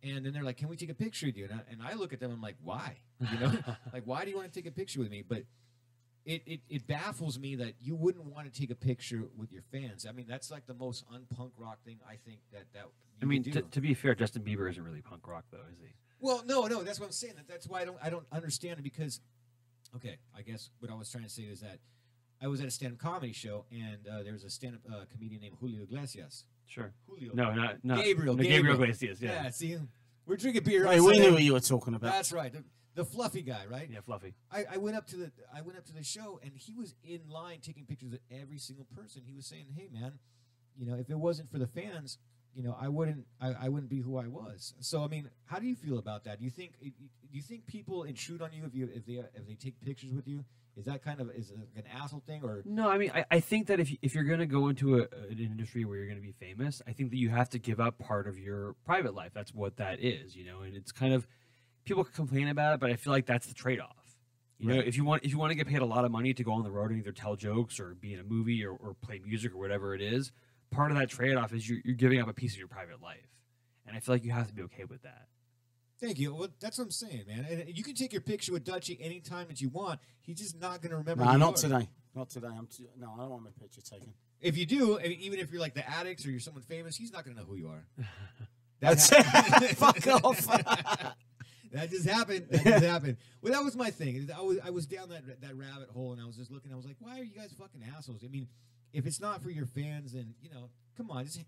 And then they're like, "Can we take a picture with you?" And I look at them, I'm like, "Why? Like, why do you want to take a picture with me?" But it baffles me that you wouldn't want to take a picture with your fans. I mean, that's like the most un-punk rock thing I think that I mean, you do. to be fair, Justin Bieber isn't really punk rock though, is he? Well, no, that's what I'm saying. That's why I don't understand it because, okay, I guess what I was trying to say is that I was at a stand-up comedy show and there was a stand-up comedian named Julio Iglesias. Sure. Julio. No, not Gabriel. Gabriel Iglesias. Yeah. See, we're drinking beer. Hey, we knew what you were talking about. That's right. The fluffy guy, right? Yeah, Fluffy. I went up to the show, and he was in line taking pictures of every single person. He was saying, "Hey, man, you know, if it wasn't for the fans, you know, I wouldn't be who I was." So, I mean, how do you feel about that? Do you think people intrude on you if they take pictures with you? Is that kind of an asshole thing, or No, I mean, I think that if you're going to go into an industry where you're going to be famous, I think that you have to give up part of your private life. That's what that is, you know. And it's kind of, people complain about it, but I feel like that's the trade-off. You know, Right. if you want to get paid a lot of money to go on the road and either tell jokes or be in a movie or play music or whatever it is, part of that trade-off is you're giving up a piece of your private life, and I feel like you have to be okay with that. Thank you. Well, that's what I'm saying, man. And you can take your picture with Dutchie anytime that you want. He's just not going to remember. No, who you not are. today. Not today. No, I don't want my picture taken. If you do, I mean, even if you're like the Addicts or you're someone famous, he's not going to know who you are. That's hap- fuck off. That just happened. That just happened. Well, that was my thing. I was down that rabbit hole, and I was just looking. I was like, why are you guys fucking assholes? I mean, if it's not for your fans, then, you know, come on, just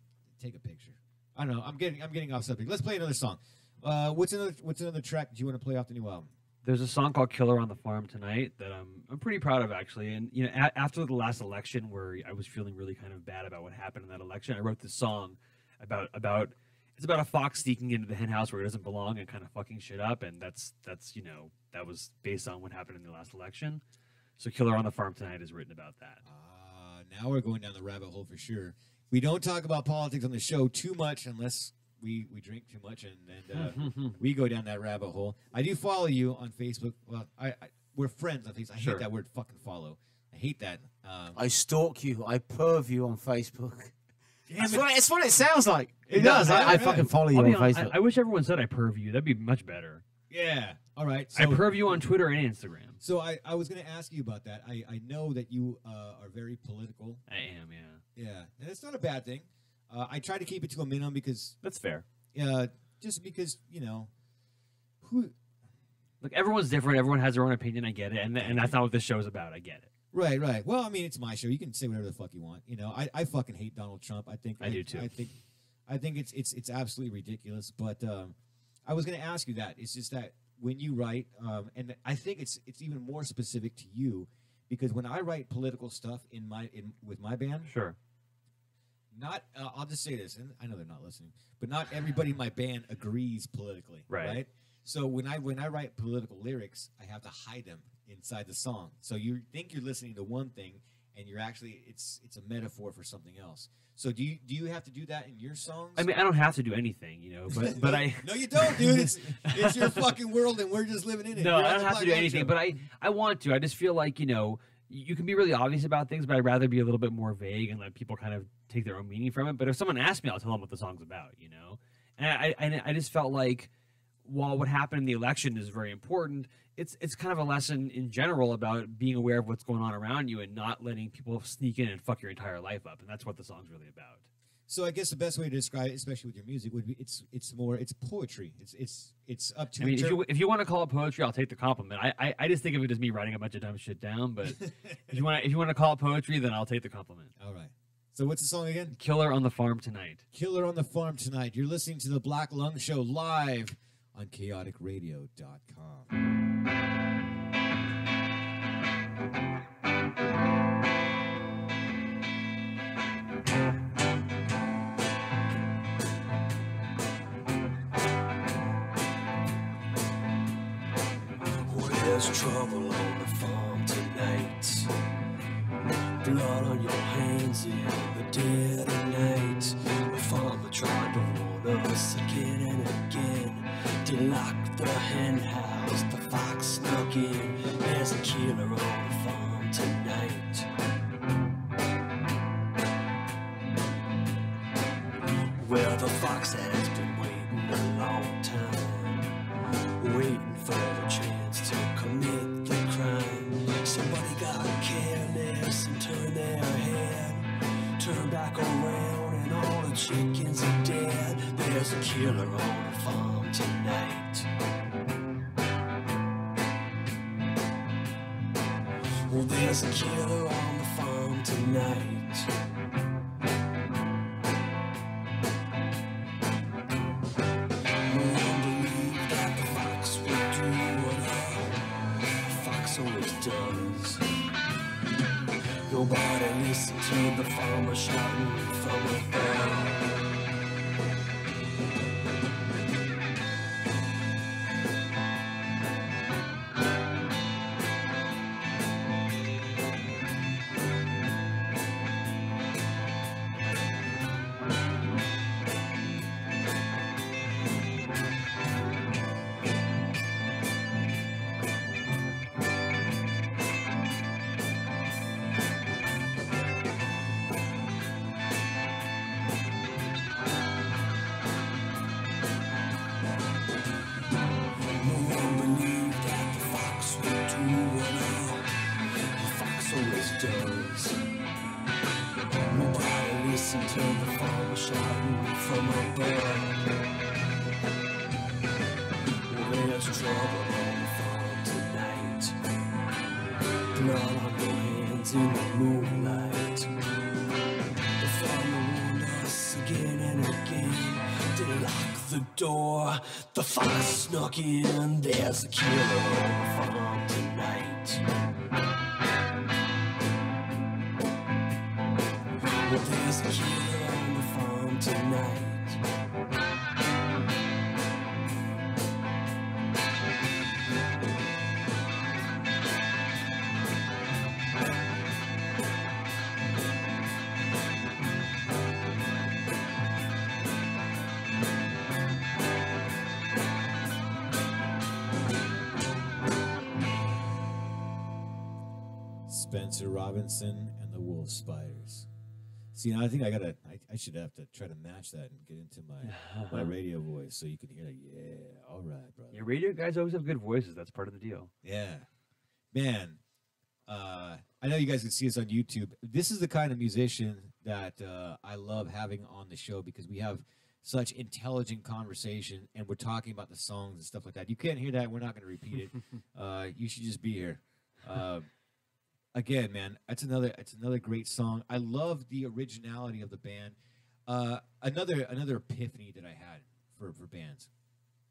take a picture. I don't know. I'm getting off subject. Let's play another song. What's another track that you want to play off the new album? There's a song called "Killer on the Farm Tonight" that I'm pretty proud of, actually. And you know, after the last election, where I was feeling really kind of bad about what happened in that election, I wrote this song about it's about a fox sneaking into the hen house where it doesn't belong and kind of fucking shit up. And that's you know, that was based on what happened in the last election. So "Killer on the Farm Tonight" is written about that. Now we're going down the rabbit hole for sure. We don't talk about politics on the show too much unless we drink too much, and we go down that rabbit hole. I do follow you on Facebook. Well, we're friends on Facebook. I Sure. hate that word, fucking follow. I hate that. I stalk you. I perv you on Facebook. Damn it. It's what it sounds like. It It does. does, I right? fucking follow you I'll on be honest, Facebook. I wish everyone said I perv you. That'd be much better. Yeah. All right. I So, perv you on Twitter and Instagram. so I was going to ask you about that. I know that you are very political. I am, yeah. Yeah, and it's not a bad thing. I try to keep it to a minimum because, That's fair. just because, you know, who. Look, everyone's different. Everyone has their own opinion. I get it, and that's not what this show is about. I get it. Right, right. Well, I mean, it's my show. You can say whatever the fuck you want. You know, I fucking hate Donald Trump. I think I do too. I think it's absolutely ridiculous. But I was going to ask you that. It's just that when you write, and I think it's even more specific to you, because when I write political stuff with my band, Sure. not I'll just say this, and I know they're not listening, but not everybody in my band agrees politically. Right. So when I write political lyrics, I have to hide them inside the song. So you think you're listening to one thing, and you're actually it's a metaphor for something else. So do you have to do that in your songs? I mean, I don't have to do anything, you know, but no, I no, you don't, dude. It's your fucking world, and we're just living in it. no, You're I on don't the have Black to do Lung anything. Show. But I want to. I just feel like, you know, you can be really obvious about things, but I'd rather be a little bit more vague and let people kind of take their own meaning from it. But if someone asks me, I'll tell them what the song's about, you know. And I just felt like, while what happened in the election is very important, it's kind of a lesson in general about being aware of what's going on around you and not letting people sneak in and fuck your entire life up. And that's what the song's really about. So I guess the best way to describe it, especially with your music, would be it's poetry. It's up to. I mean, if you want to call it poetry, I'll take the compliment. I just think of it as me writing a bunch of dumb shit down. But if you want to call it poetry, then I'll take the compliment. All right. So what's the song again? "Killer on the Farm Tonight." Killer on the Farm Tonight. You're listening to the Black Lung Show live on chaoticradio.com. There's trouble on the farm tonight. Blood on your hands in the dead of night. The farmer tried to warn us again and again. To lock the hen house, the fox snuck in. There's a killer on the farm tonight. Well, the fox has been waiting a long time, waiting for a chance to commit the crime. Somebody got careless and turned their head, turned back around and all the chickens are dead. There's a killer on the farm tonight. Well, there's a killer on the farm tonight. No one believed that the fox would do what Nobody listened to the farmer shouting from above. Does. Nobody listened to the farmer shouting from above. Well, there's trouble on the farm tonight. Blood on your hands in the moonlight. The farmer warned us again and again. Didn't lock the door. The fox snuck in. There's a killer on the farm tonight. There's a killer on the farm tonight. Spencer Robinson and the Wolf Spiders. See, I think I should have to try to match that and get into my radio voice so you can hear that. Yeah, all right, brother. Your radio guys always have good voices. That's part of the deal. Yeah, man. I know you guys can see us on YouTube. This is the kind of musician that I love having on the show because we have such intelligent conversation and we're talking about the songs and stuff like that. You can't hear that. We're not going to repeat it. You should just be here. Again, man, it's another great song. I love the originality of the band. Another epiphany that I had for bands.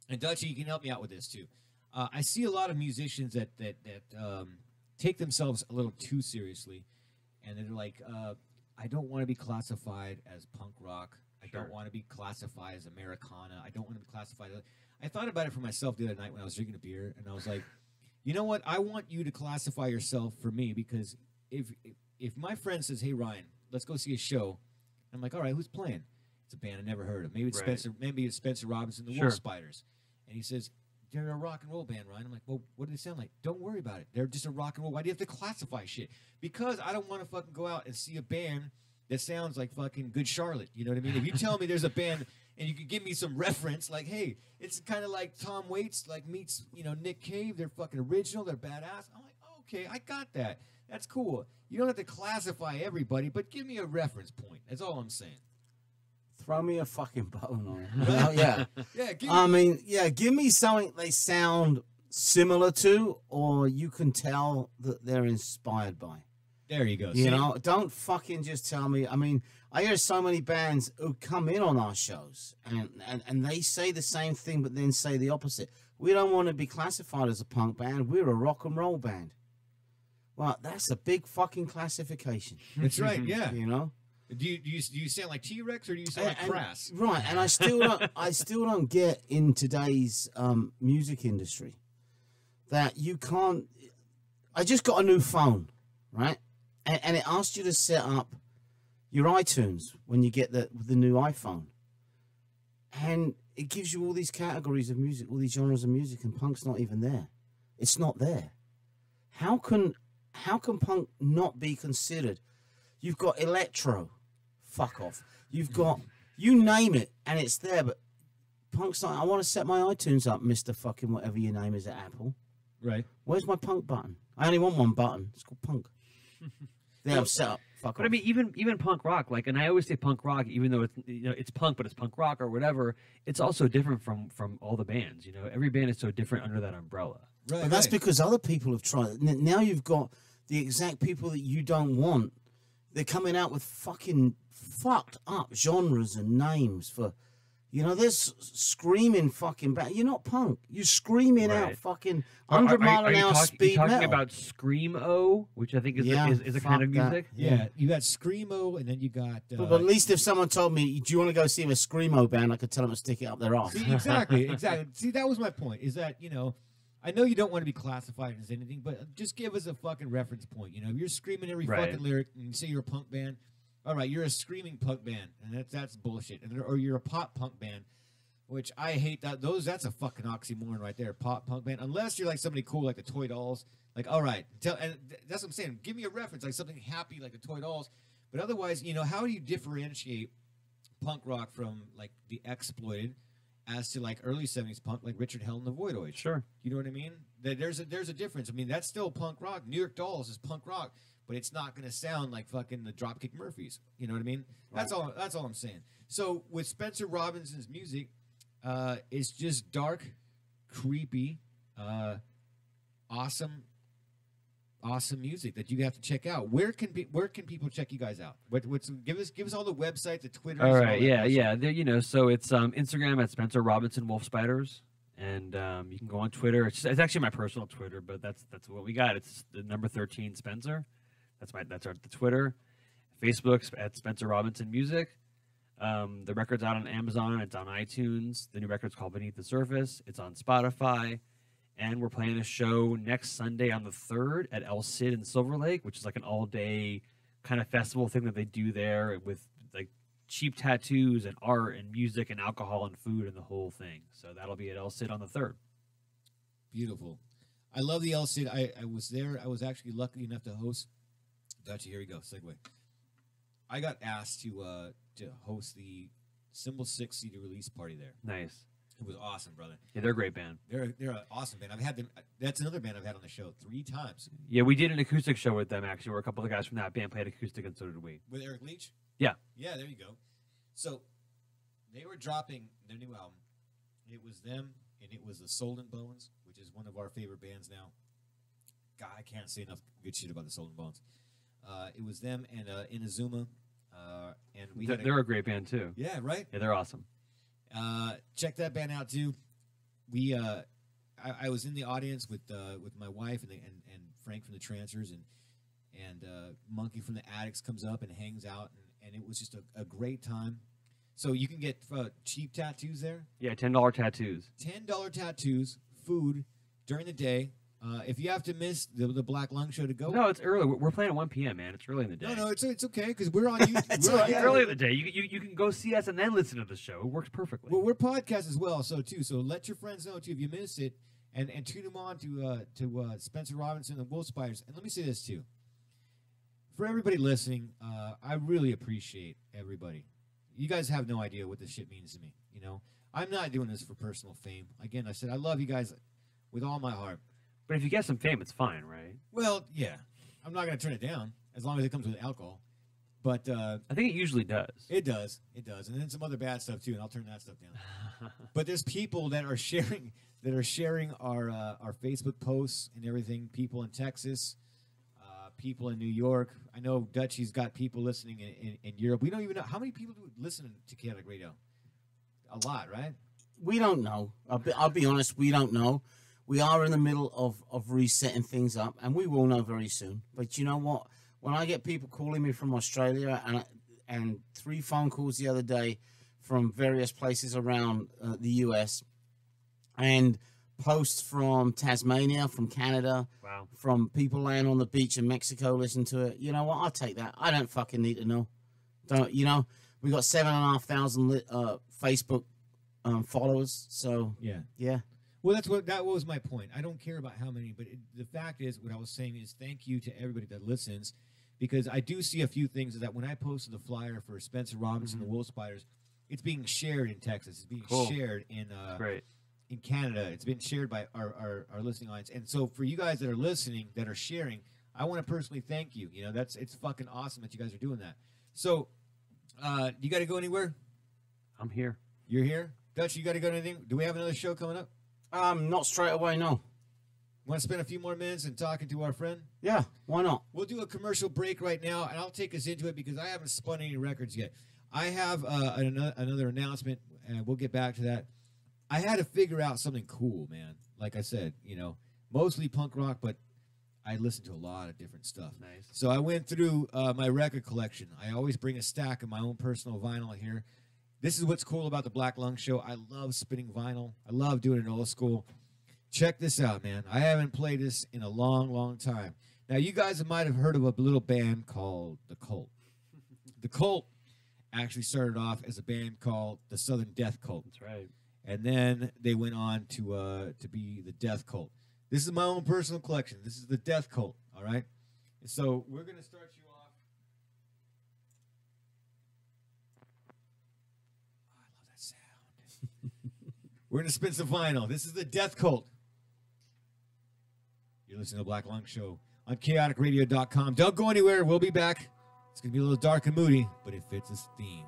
And Dutchie, you can help me out with this too. I see a lot of musicians that take themselves a little too seriously, and they're like, I don't want to be classified as punk rock. I don't want to be classified as Americana. I don't want to be classified. I thought about it for myself the other night when I was drinking a beer, and I was like, you know what? I want you to classify yourself for me because if my friend says, "Hey Ryan, let's go see a show," I'm like, "All right, who's playing?" It's a band I never heard of. Maybe it's Spencer. Maybe it's Spencer Robinson, the Wolf Spiders. And he says, "They're a rock and roll band, Ryan." I'm like, "Well, what do they sound like?" "Don't worry about it. They're just a rock and roll." Why do you have to classify shit? Because I don't want to fucking go out and see a band that sounds like fucking Good Charlotte. You know what I mean? If you tell me there's a band and you can give me some reference, like, hey, it's kind of like Tom Waits, like meets, Nick Cave. They're fucking original. They're badass. I'm like, oh, okay, I got that. That's cool. You don't have to classify everybody, but give me a reference point. That's all I'm saying. Throw me a fucking bone on it. Well, yeah. Yeah. Give me something they sound similar to, or you can tell that they're inspired by. There you go. You know, don't fucking just tell me. I mean, I hear so many bands who come in on our shows and they say the same thing, but then say the opposite. We don't want to be classified as a punk band. We're a rock and roll band. Well, that's a big fucking classification. That's right. Yeah. You know. Do you sound like T-Rex or do you sound like Crass? Right, and I still don't get in today's music industry that you can't. I just got a new phone, right, and it asks you to set up your iTunes when you get the new iPhone, and it gives you all these categories of music, all these genres of music, and punk's not even there. It's not there. How can punk not be considered? You've got electro, fuck off. You've got, you name it, and it's there, but punk's not, I want to set my iTunes up, Mr. fucking whatever your name is at Apple. Right. Where's my punk button? I only want one button. It's called punk. There, I'm set up. Fuck But off. I mean, even punk rock, like, and I always say punk rock, even though it's it's punk, but it's punk rock or whatever. It's also different from all the bands. Every band is so different under that umbrella. Right. But that's because other people have tried. Now you've got the exact people that you don't want. They're coming out with fucking fucked up genres and names for, You know, there's screaming fucking band. You're not punk. You're screaming out Right. fucking 100 mile an hour speed you talking metal. about Screamo, which I think is Yeah, is a kind of fuck that. music? Yeah, you got Screamo, and then you got. But at least if someone told me, do you want to go see a Screamo band, I could tell them to stick it up their ass. See, exactly. See, that was my point. Is that I know you don't want to be classified as anything, but just give us a fucking reference point. If you're screaming every Right. fucking lyric and you say you're a punk band, all right, you're a screaming punk band, and that's bullshit. Or you're a pop punk band, which I hate that. That's a fucking oxymoron right there. Pop punk band, unless you're like somebody cool like the Toy Dolls. Like, all right, that's what I'm saying. Give me a reference, like something happy like the Toy Dolls. But otherwise, how do you differentiate punk rock from like the Exploited? As to like early 70s punk, like Richard Hell and the Voidoids. Sure. You know what I mean? There's a difference. I mean, that's still punk rock. New York Dolls is punk rock, but it's not going to sound like fucking the Dropkick Murphys. You know what I mean? That's all I'm saying. So with Spencer Robinson's music, it's just dark, creepy, awesome music that you have to check out. Where can people check you guys out? Give us all the websites, the Twitter. All right, yeah. There, so it's Instagram at Spencer Robinson Wolf Spiders, and you can go on Twitter. It's actually my personal Twitter, but that's what we got. It's the number 13 Spencer. That's the Twitter. Facebook's at Spencer Robinson Music. The record's out on Amazon. It's on iTunes. The new record's called Beneath the Surface. It's on Spotify. And we're playing a show next Sunday on the 3rd at El Cid in Silver Lake, which is like an all-day kind of festival thing that they do there with like cheap tattoos and art and music and alcohol and food and the whole thing. So that'll be at El Cid on the 3rd. Beautiful. I love the El Cid. I was there. I was actually lucky enough to host. Gotcha. Here we go. Segue. I got asked to host the Symbol 6 CD release party there. Nice. It was awesome, brother. Yeah, they're a great band. They're an awesome band. I've had them. That's another band I've had on the show 3 times. Yeah, we did an acoustic show with them, actually, where a couple of the guys from that band played acoustic, and so did we. With Eric Leach? Yeah. Yeah, there you go. So they were dropping their new album. It was them, and it was the Soul and Bones, which is one of our favorite bands now. God, I can't say enough good shit about the Soul and Bones. It was them and Inazuma. And They're a great band, too. Yeah, right? Yeah, they're awesome. Check that band out too. We I was in the audience with my wife and Frank from the Trancers and Monkey from the Addicts comes up and hangs out and it was just a great time. So you can get cheap tattoos there. Yeah, $10 tattoos. $10 tattoos, food during the day. If you have to miss the Black Lung show to go, No, it's early. We're playing at 1 p.m., man. It's early in the day. no, it's okay because we're on YouTube. It's early in the day. You can go see us and then listen to the show. It works perfectly. Well, we're podcast as well, so let your friends know too if you missed it, and tune them on to Spencer Robinson and Wolf Spiders. And let me say this too, for everybody listening, I really appreciate everybody. You guys have no idea what this shit means to me. I'm not doing this for personal fame. Again, I said I love you guys with all my heart. But if you get some fame, it's fine, right? Well, yeah, I'm not going to turn it down as long as it comes with alcohol. But I think it usually does. It does, and then some other bad stuff too, and I'll turn that stuff down. But there's people that are sharing our Facebook posts and everything. People in Texas, people in New York. I know Dutchie's got people listening in Europe. We don't even know how many people do listen to Chaotic Radio. A lot, right? We don't know. I'll be honest, we don't know. We are in the middle of resetting things up, and we will know very soon. But you know what? When I get people calling me from Australia and 3 phone calls the other day from various places around the US, and posts from Tasmania, from Canada, Wow. from people laying on the beach in Mexico listen to it, you know what? I'll take that. I don't fucking need to know. We got 7,500 Facebook followers. So yeah. Well, that was my point. I don't care about how many, but the fact is, what I was saying is thank you to everybody that listens, because I do see a few things that when I posted the flyer for Spencer Robinson, the Wolf Spiders, it's being shared in Texas. It's being shared in Great. in Canada. It's been shared by our listening audience. And so for you guys that are listening, that are sharing, I want to personally thank you. It's fucking awesome that you guys are doing that. So, you got to go anywhere? I'm here. You're here? Dutch, you got to go to anything? Do we have another show coming up? Not straight away, no. Want to spend a few more minutes and talking to our friend? Yeah, why not? We'll do a commercial break right now, and I'll take us into it because I haven't spun any records yet. I have another announcement. and we'll get back to that. I had to figure out something cool, man. Like I said, mostly punk rock, but I listen to a lot of different stuff. Nice. So I went through my record collection. I always bring a stack of my own personal vinyl here. This is what's cool about the Black Lung Show. I love spinning vinyl. I love doing it old school. Check this out, man. I haven't played this in a long, long time. Now, you guys might have heard of a little band called The Cult. The Cult actually started off as a band called the Southern Death Cult. That's right. And then they went on to be the Death Cult. This is my own personal collection. This is the Death Cult, all right? And so we're going to start you off. Oh, I love that sound. We're going to spin some vinyl. This is the Death Cult. You're listening to Black Lung Show on chaoticradio.com. Don't go anywhere. We'll be back. It's going to be a little dark and moody, but it fits this theme.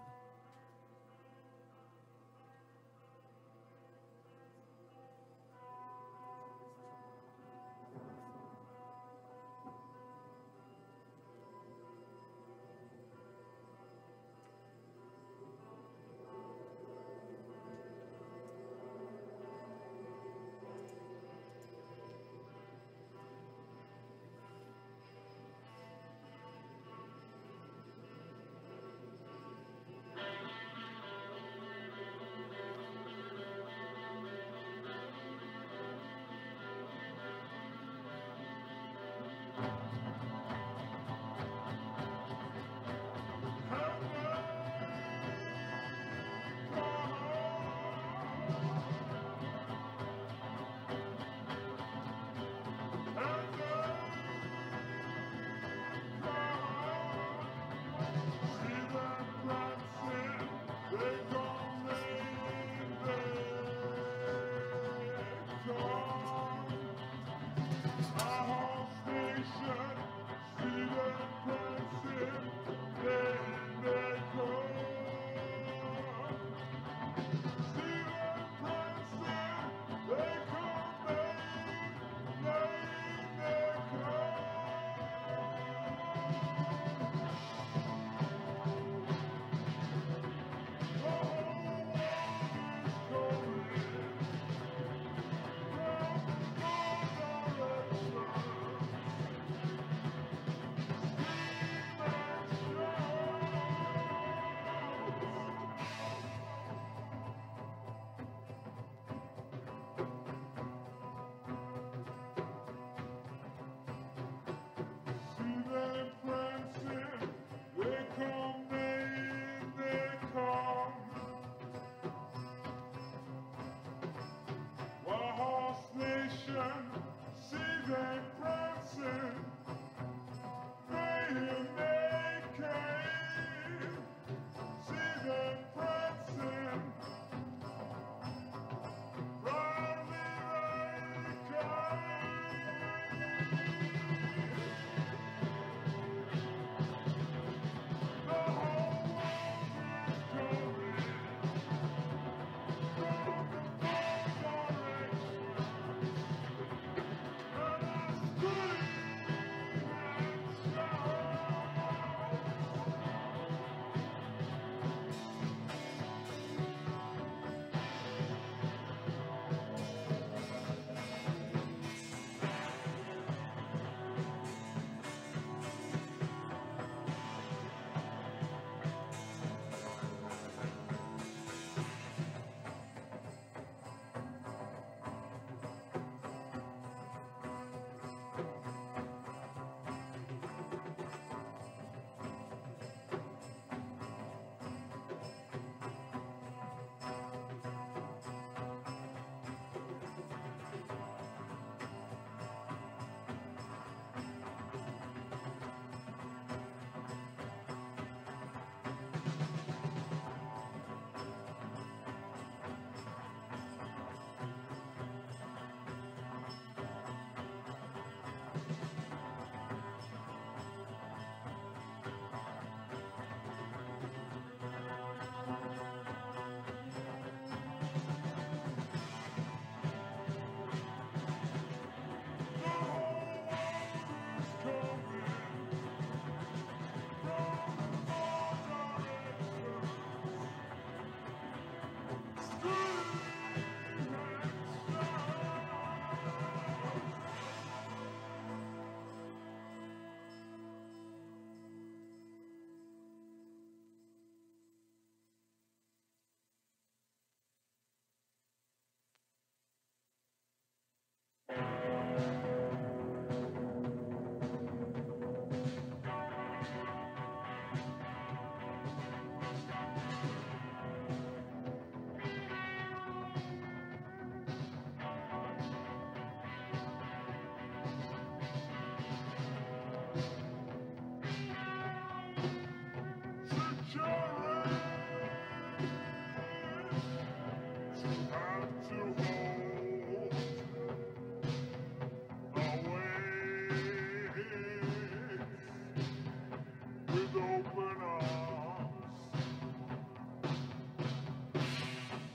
With open arms,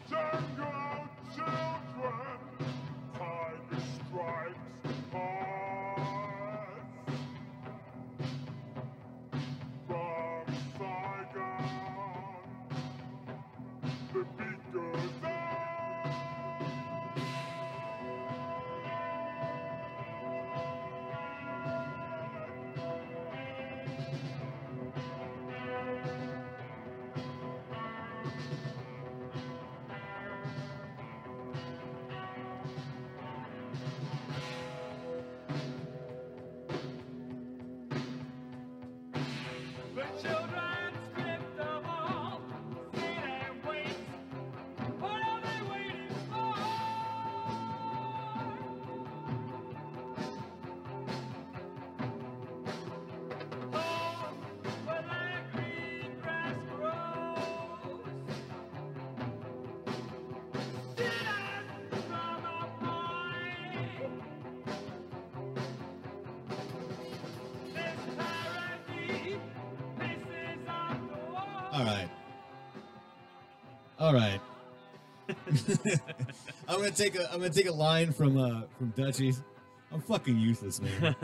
jungle children, tiger stripes hearts. From Saigon, the beat goes on. The children stripped of all, sit and wait. What are they waiting for? Oh, where the green grass grows. Sinners from up high. This paradise pisses off the wall. All right. I'm gonna take a line from Dutchies. I'm fucking useless, man.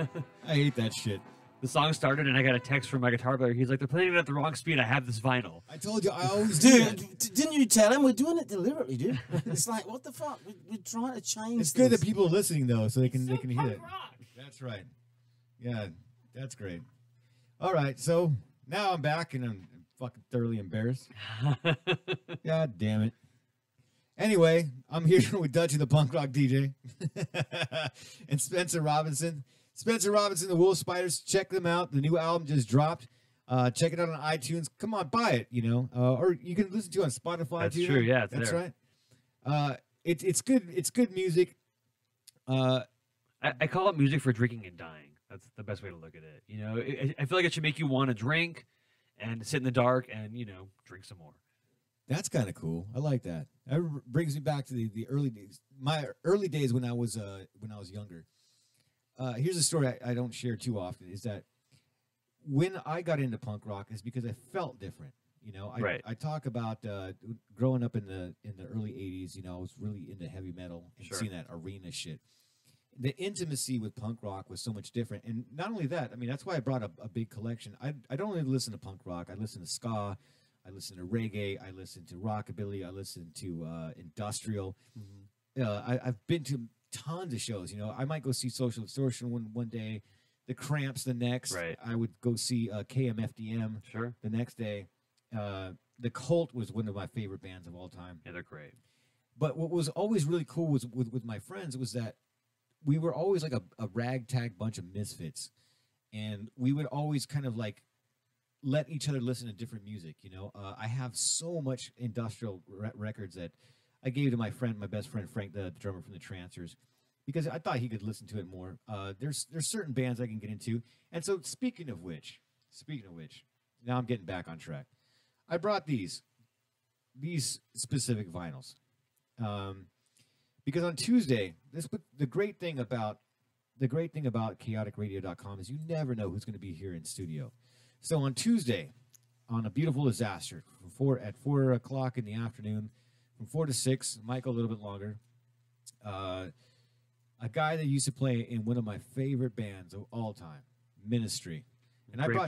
I hate that shit. The song started, and I got a text from my guitar player. He's like, "They're playing it at the wrong speed. I have this vinyl." I told you, I always do that. Dude, didn't you tell him we're doing it deliberately, dude? It's like, what the fuck? We're trying to change. It's good that things. people are listening though, so they can It's so hear punk it. rock. That's right. Yeah, that's great. All right, so now I'm back and I'm fucking thoroughly embarrassed. God damn it. Anyway, I'm here with Dutchie the punk rock DJ and Spencer Robinson. Spencer Robinson, the Wolf Spiders. Check them out. The new album just dropped. Check it out on iTunes. Come on, buy it. You know, or you can listen to it on Spotify. That's too. true, yeah, it's that's there. right. It's good. It's good music. I call it music for drinking and dying. That's the best way to look at it. You know, I feel like it should make you want to drink and sit in the dark and, you know, drink some more. That's kind of cool. I like that. That brings me back to the early days. My early days when I was younger. Here's a story I don't share too often. Is that when I got into punk rock is because I felt different. You know, Right. I talk about growing up in the early '80s. You know, I was really into heavy metal and Sure. seeing that arena shit. The intimacy with punk rock was so much different, and not only that. I mean, that's why I brought a big collection. I don't only listen to punk rock. I listen to ska. I listen to reggae. I listen to rockabilly. I listen to industrial. I've been to tons of shows. You know, I might go see Social Distortion one day, the Cramps the next. Right. I would go see KMFDM Sure. the next day. The Cult was one of my favorite bands of all time. Yeah, they're great. But what was always really cool was with my friends was that we were always like a ragtag bunch of misfits, and we would always kind of like let each other listen to different music. You know, I have so much industrial records that I gave to my best friend Frank, the drummer from the Trancers, because I thought he could listen to it more. There's certain bands I can get into, and so speaking of which, now I'm getting back on track. I brought these specific vinyls. Because on Tuesday, the great thing about chaoticradio.com is you never know who's going to be here in studio. So on Tuesday, on a beautiful disaster, at 4 o'clock in the afternoon, from 4 to 6, Michael a little bit longer. A guy that used to play in one of my favorite bands of all time, Ministry, and Great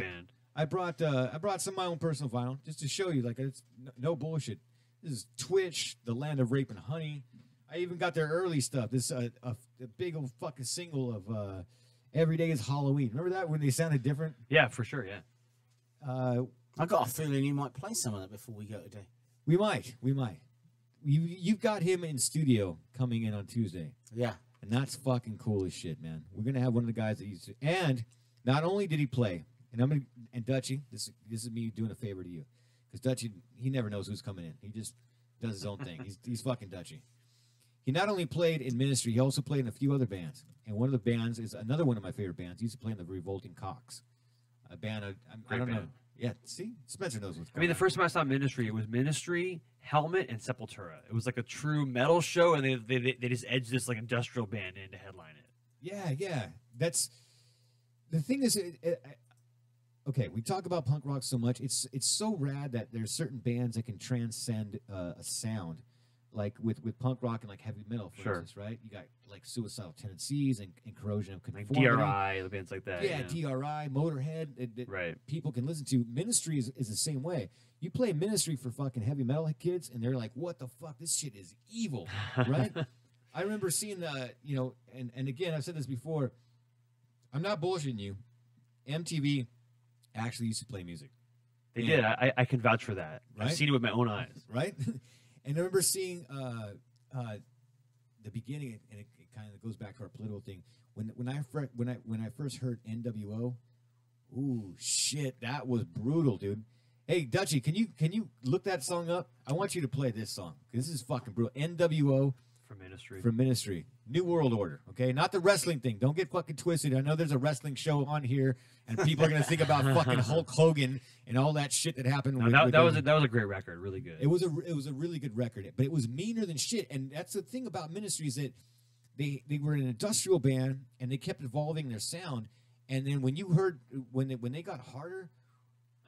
I band. brought some of my own personal vinyl just to show you, like, it's no bullshit. This is Twitch, the land of rape and honey. I even got their early stuff. This a big old fucking single of "Every Day Is Halloween." Remember that when they sounded different? Yeah, for sure. Yeah. I got a feeling you might play some of that before we go today. We might. You've got him in studio coming in on Tuesday, Yeah. and that's fucking cool as shit, man. We're gonna have one of the guys that used to, and not only did he play, and Dutchie, this is me doing a favor to you, because Dutchie, he never knows who's coming in. He just does his own thing. He's fucking Dutchie. He not only played in Ministry, he also played in a few other bands. And one of the bands is another one of my favorite bands. He used to play in the Revolting Cocks, a band. I Great don't know. band. Yeah, see, Spencer knows what's I going mean, the on. first time I saw Ministry, it was Ministry, Helmet, and Sepultura. It was like a true metal show, and they just edged this like industrial band in to headline it. Yeah. That's the thing is, okay, we talk about punk rock so much. It's so rad that there's certain bands that can transcend a sound, like with punk rock and like heavy metal, for Sure. instance, right? You got like Suicidal Tendencies and Corrosion of Like Conformity. DRI, the bands like that. Yeah, DRI, Motorhead, Right. people can listen to. Ministry is the same way. You play Ministry for fucking heavy metal kids, and they're like, "What the fuck? This shit is evil," right? I remember seeing and again, I've said this before. I'm not bullshitting you. MTV actually used to play music, They Yeah. did. I can vouch for that. Right? I've seen it with my own eyes. right? And I remember seeing the beginning, and it kind of goes back to our political thing. When I first heard NWO, ooh shit, that was brutal, dude. Hey, Dutchie, can you look that song up? I want you to play this song. This is fucking brutal. NWO For Ministry. from Ministry. New World Order, okay? Not the wrestling thing. Don't get fucking twisted. I know there's a wrestling show on here, and people are going to think about fucking Hulk Hogan and all that shit that happened. No, with that was him. a great record. Really good. It was a really good record, but it was meaner than shit. And that's the thing about Ministry is that they were an industrial band and they kept evolving their sound. And then when you heard when they got harder,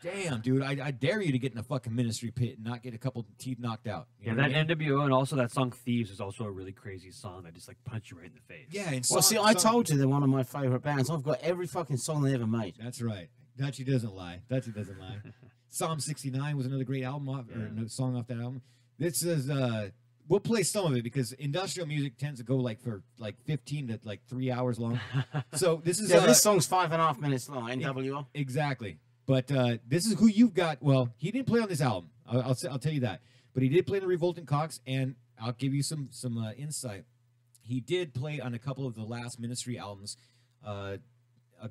damn, dude, I dare you to get in a fucking Ministry pit and not get a couple teeth knocked out. You Yeah, know what that I mean? NWO and also that song Thieves is also a really crazy song that just like punch you right in the face. Yeah, and Well, see, song- I song- told you they're one of my favorite bands. I've got every fucking song they ever made. That's right. Dutchie doesn't lie. Dutchie doesn't lie. Psalm 69 was another great album or no song off that album. This is we'll play some of it because industrial music tends to go like for like 15 to like 3 hours long. So this is Yeah, this song's 5.5 minutes long. NWO. exactly. But this is who you've got. Well, he didn't play on this album. I'll tell you that. But he did play in the Revolting Cocks, and I'll give you some insight. He did play on a couple of the last Ministry albums, a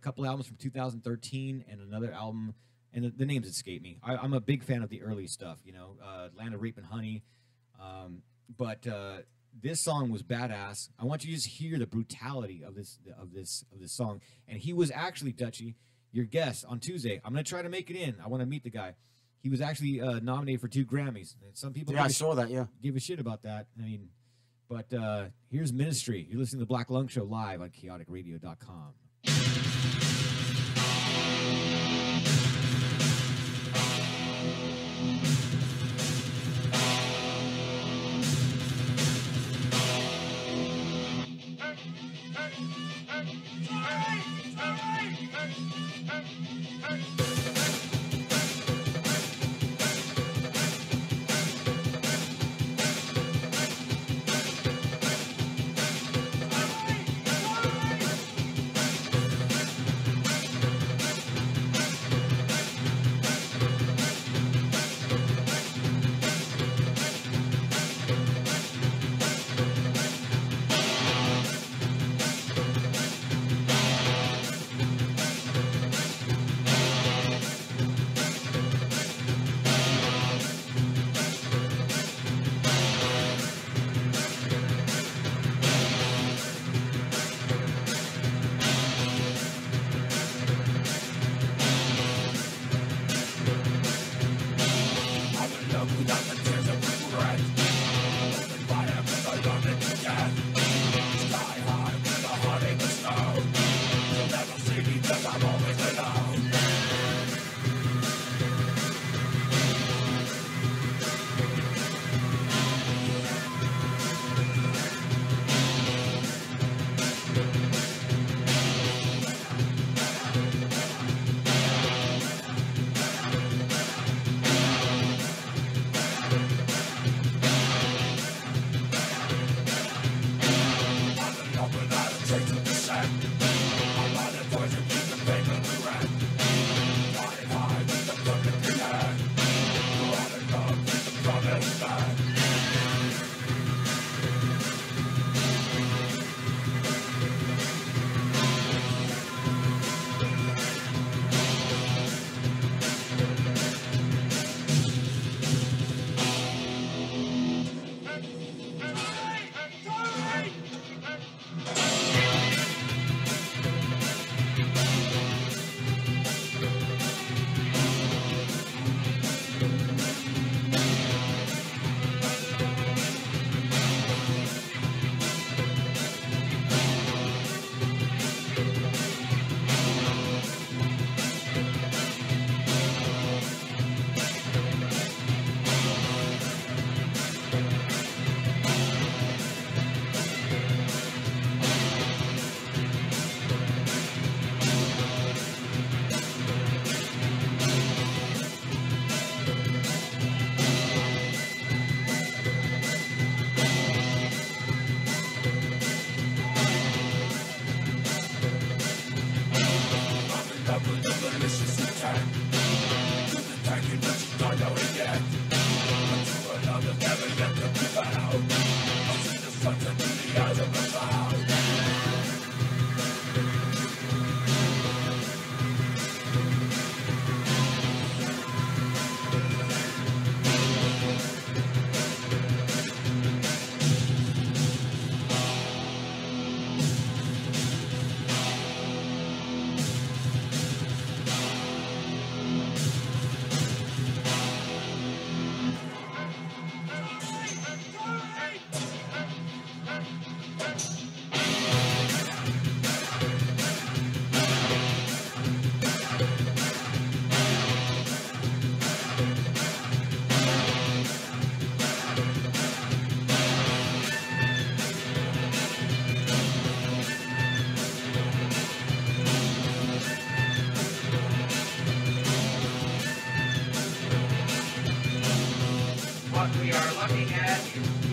couple albums from 2013, and another album. And the names escape me. I'm a big fan of the early stuff. Land of Rape and Honey. But this song was badass. I want you to just hear the brutality of this song. And he was actually, Dutchie, your guest on Tuesday. I'm gonna try to make it in. I want to meet the guy. He was actually nominated for 2 Grammys. And some people Yeah, I give, saw that, yeah. give a shit about that. I mean, but here's Ministry. You're listening to the Black Lung Show live on chaoticradio.com.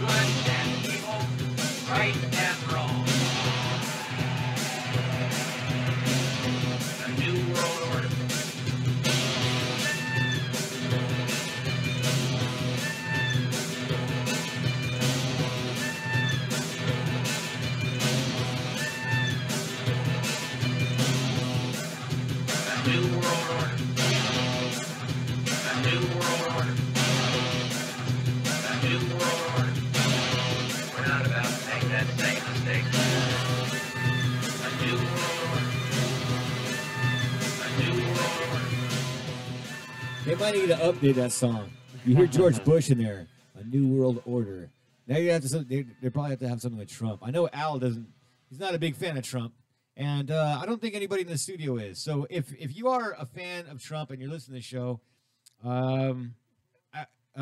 understand evil, right and wrong. A new world order. A new world order. A new world order. A new world order. We're not about to make that same mistake. A new world order. A new world order. They might need to update that song. You hear George Bush in there, a new world order. Now you have to. They probably have to have something with Trump. I know Al doesn't. He's not a big fan of Trump, and I don't think anybody in the studio is. So if you are a fan of Trump and you're listening to the show, I'm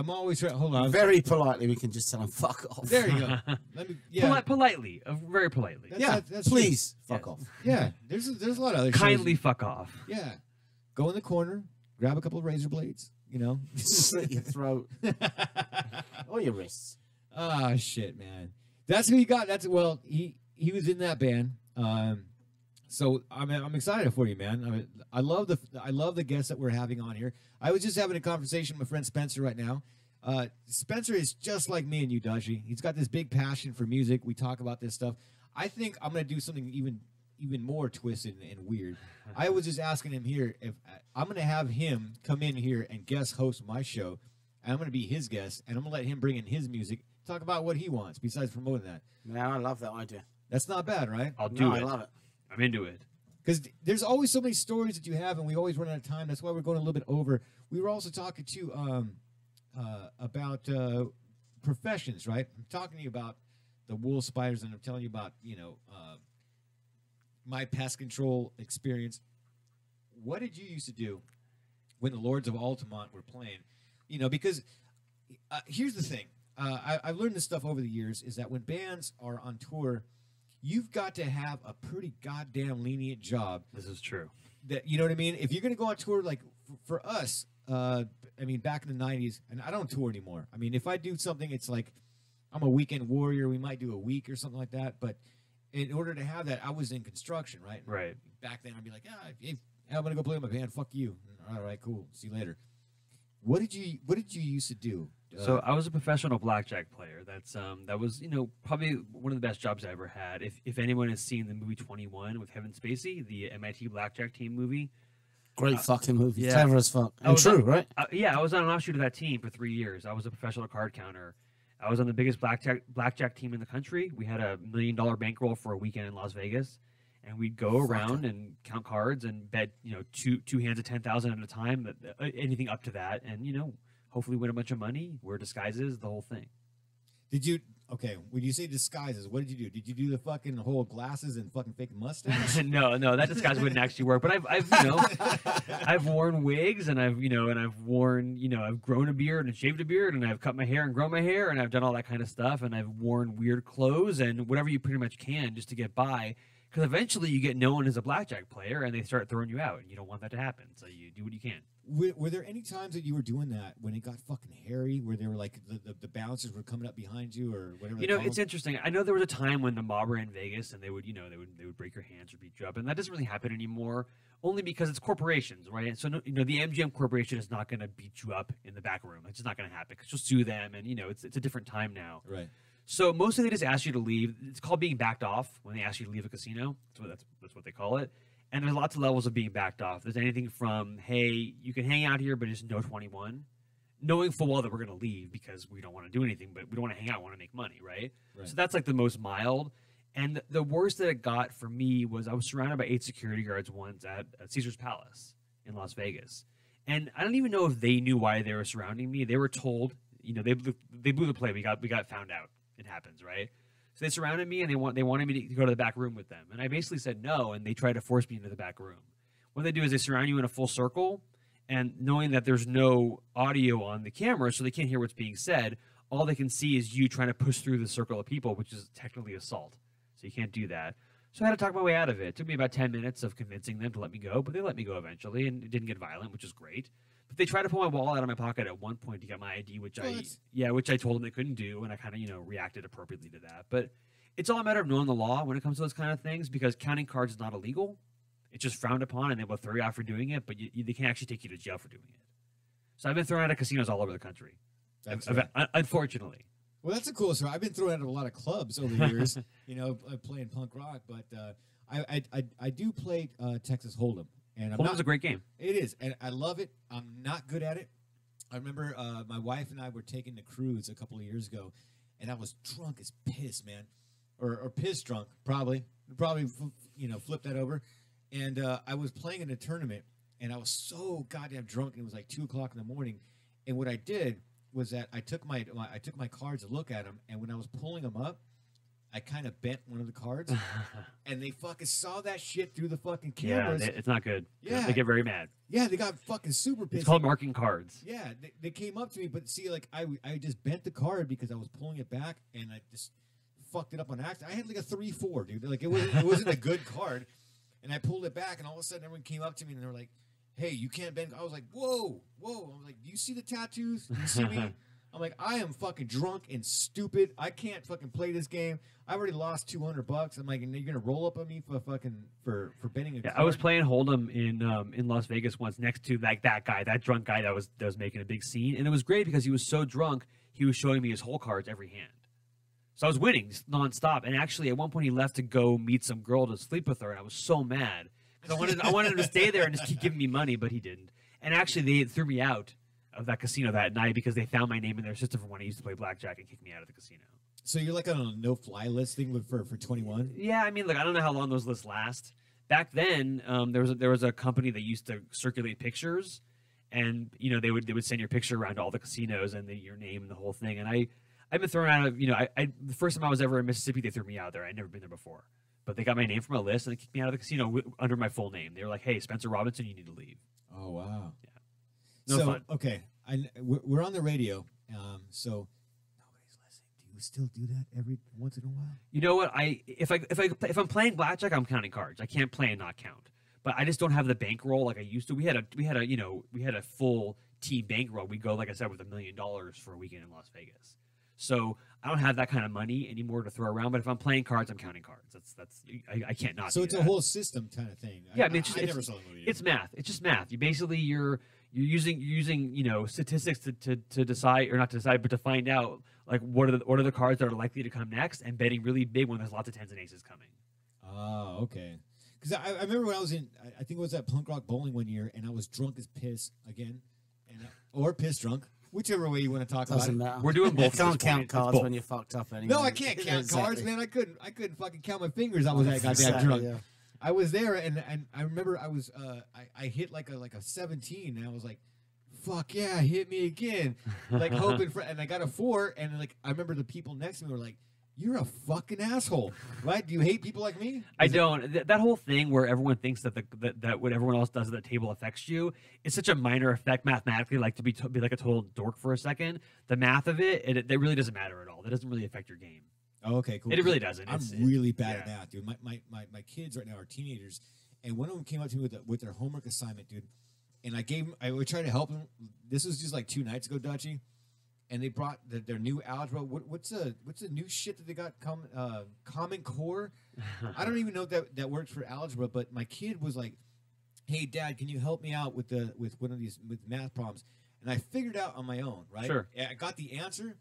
always trying. Hold on. Very politely, we can just tell him fuck off. There you go. Let me. Yeah. Politely, very politely. That's Please fuck Yes. off. Yeah. There's a lot of other Kindly shows. fuck off. Yeah. Go in the corner, grab a couple of razor blades. You know. Slit your throat or your wrists. Ah, shit, man. That's who you got. That's he was in that band. So I'm excited for you, man. I love the guests that we're having on here. I was just having a conversation with my friend Spencer right now. Spencer is just like me and you, Dashi. He's got this big passion for music. We talk about this stuff. I think I'm gonna do something even more twisted and weird. I was just asking him here if I'm gonna have him come in here and guest host my show. And I'm gonna be his guest, and I'm gonna let him bring in his music, talk about what he wants besides promoting that. Man, I love that idea. That's not bad, right? I'll do No, it. I love it. I'm into it. Because there's always so many stories that you have, and we always run out of time. That's why we're going a little bit over. We were also talking to about professions, right? I'm talking to you about the wool spiders, and I'm telling you about my pest control experience. What did you used to do when the Lords of Altamont were playing? Because here's the thing. I've learned this stuff over the years, is that when bands are on tour, you've got to have a pretty goddamn lenient job. This is true. That, you know what I mean? If you're going to go on tour, like for us, back in the 90s, and I don't tour anymore. I mean, if I do something, it's like I'm a weekend warrior. We might do a week or something like that. But in order to have that, I was in construction, right? Right. Back then, I'd be like, hey, I'm going to go play with my band. Fuck you. All right, cool. See you later. What did you used to do? So I was a professional blackjack player. That was probably one of the best jobs I ever had. If anyone has seen the movie 21 with Kevin Spacey, the MIT blackjack team movie, Great fucking movie. yeah. Clever as fuck. I And was true, on- right? I was on an offshoot of that team for 3 years. I was a professional card counter. I was on the biggest blackjack team in the country. We had $1 million bankroll for a weekend in Las Vegas, and we'd go around and count cards and bet two hands of 10,000 at a time, anything up to that, and hopefully win a bunch of money, wear disguises, the whole thing. Did you? Okay, when you say disguises, what did you do? Did you do the fucking whole glasses and fucking fake mustache? no, that disguise wouldn't actually work. But I've worn wigs, and I've worn I've grown a beard and shaved a beard, and I've cut my hair and grown my hair, and I've done all that kind of stuff, and I've worn weird clothes and whatever you pretty much can just to get by. Because eventually you get known as a blackjack player, and they start throwing you out, and you don't want that to happen. So you do what you can. Were there any times that you were doing that when it got fucking hairy, where they were like the bouncers were coming up behind you or whatever? they call It's them? interesting. I know there was a time when the mob were in Vegas, and they would break your hands or beat you up, and that doesn't really happen anymore. Only because it's corporations, right? So the MGM Corporation is not going to beat you up in the back room. It's just not going to happen because you'll sue them, and it's a different time now. Right. So mostly they just ask you to leave. It's called being backed off when they ask you to leave a casino. That's what they call it. And there's lots of levels of being backed off. There's anything from, hey, you can hang out here, but just no 21. Knowing full well that we're going to leave because we don't want to do anything, but we don't want to hang out, we want to make money, right? Right. So that's like the most mild. And the worst that it got for me was I was surrounded by 8 security guards once at Caesar's Palace in Las Vegas. And I don't even know if they knew why they were surrounding me. They were told, they blew the play. We got found out. It happens, right? So they surrounded me and they wanted me to go to the back room with them. And I basically said no, and they tried to force me into the back room. What they do is they surround you in a full circle, and knowing that there's no audio on the camera, so they can't hear what's being said, all they can see is you trying to push through the circle of people, which is technically assault. So you can't do that. So I had to talk my way out of it. It took me about 10 minutes of convincing them to let me go, but they let me go eventually, and it didn't get violent, which is great. But they tried to pull my wallet out of my pocket at one point to get my ID, which What? which I told them they couldn't do, and I kind of reacted appropriately to that. But it's all a matter of knowing the law when it comes to those kind of things, because counting cards is not illegal. It's just frowned upon, and they will throw you out for doing it, but they can't actually take you to jail for doing it. So I've been thrown out of casinos all over the country, That's unfortunately. Well, that's a cool story. I've been thrown out of a lot of clubs over the years, playing punk rock. But I do play Texas Hold'em, and I'm Hold'em's not. a great game. It is, and I love it. I'm not good at it. I remember my wife and I were taking the cruise a couple of years ago, and I was drunk as piss, man, or piss drunk, probably flip that over. And I was playing in a tournament, and I was so goddamn drunk, and it was like 2:00 in the morning. And what I did was that I took my cards to look at them, and when I was pulling them up, I kind of bent one of the cards, and they fucking saw that shit through the fucking cameras. It's not good. Yeah. They get very mad. Yeah, they got fucking super pissed. It's called marking cards. Yeah, they came up to me, but see, like I just bent the card because I was pulling it back, and I just fucked it up on accident. I had like a 3-4, dude. Like it wasn't a good card, and I pulled it back, and all of a sudden everyone came up to me and they were like, "Hey, you can't bend." I was like, "Whoa, whoa!" I was like, "Do you see the tattoos? Do you see me?" I'm like, I am fucking drunk and stupid. I can't fucking play this game. I already lost $200. I'm like, and you're gonna roll up on me for fucking for betting a Yeah, card? I was playing Hold'em in Las Vegas once next to like that drunk guy that was making a big scene, and it was great because he was so drunk he was showing me his whole cards every hand, so I was winning just nonstop. And actually, at one point, he left to go meet some girl to sleep with her, and I was so mad because I wanted him to stay there and just keep giving me money, but he didn't. And actually, they threw me out of that casino that night because they found my name in their system from when I used to play blackjack and kicked me out of the casino. So you're like on a no-fly list thing for 21. Yeah, I mean, look, I don't know how long those lists last. Back then, there was a company that used to circulate pictures, and they would send your picture around to all the casinos and your name and the whole thing. And I've been thrown out of the first time I was ever in Mississippi, they threw me out there. I'd never been there before, but they got my name from a list and they kicked me out of the casino under my full name. They were like, "Hey, Spencer Robinson, you need to leave." Oh wow. Yeah. No so fun. okay, we're on the radio, so nobody's listening. Do you still do that every once in a while? You know what? If I'm playing blackjack, I'm counting cards. I can't play and not count. But I just don't have the bankroll like I used to. We had a full team bankroll. We go, like I said, with $1 million for a weekend in Las Vegas. So I don't have that kind of money anymore to throw around. But if I'm playing cards, I'm counting cards. I can't not. So do it's that. a whole system kind of thing. Yeah, I mean, I never saw the movie. it's math. It's just math. You're using statistics to decide, or not to decide, but to find out like what are the cards that are likely to come next, and betting really big when there's lots of tens and aces coming. Oh, okay. Because I remember when I was I think it was at Punk Rock Bowling one year, and I was drunk as piss again, or piss drunk, whichever way you want to talk about it. Doesn't matter. We're doing both You at can't this point. count It's cards both. when you're fucked up anyway. No, I can't count cards, man. I couldn't fucking count my fingers. I was that goddamn Exactly, drunk. yeah. I was there, and I remember I was I hit like a 17, and I was like, "Fuck yeah, hit me again!" Like hoping for, and I got a 4, and like I remember the people next to me were like, "You're a fucking asshole, right? Do you hate people like me?" I don't. That whole thing where everyone thinks that that what everyone else does at the table affects you, it's such a minor effect mathematically. Like to be like a total dork for a second. The math of it really doesn't matter at all. That doesn't really affect your game. Oh, okay, cool. It really doesn't. I'm It's- really bad at yeah. math, dude. My kids right now are teenagers, and one of them came up to me with their homework assignment, dude. And I would try to help them. This was just like 2 nights ago, Dutchie. And they brought their new algebra. What's the new shit that they got? Common Core. I don't even know if that works for algebra. But my kid was like, "Hey, Dad, can you help me out with one of these with math problems?" And I figured out on my own, right? Sure. I got the answer.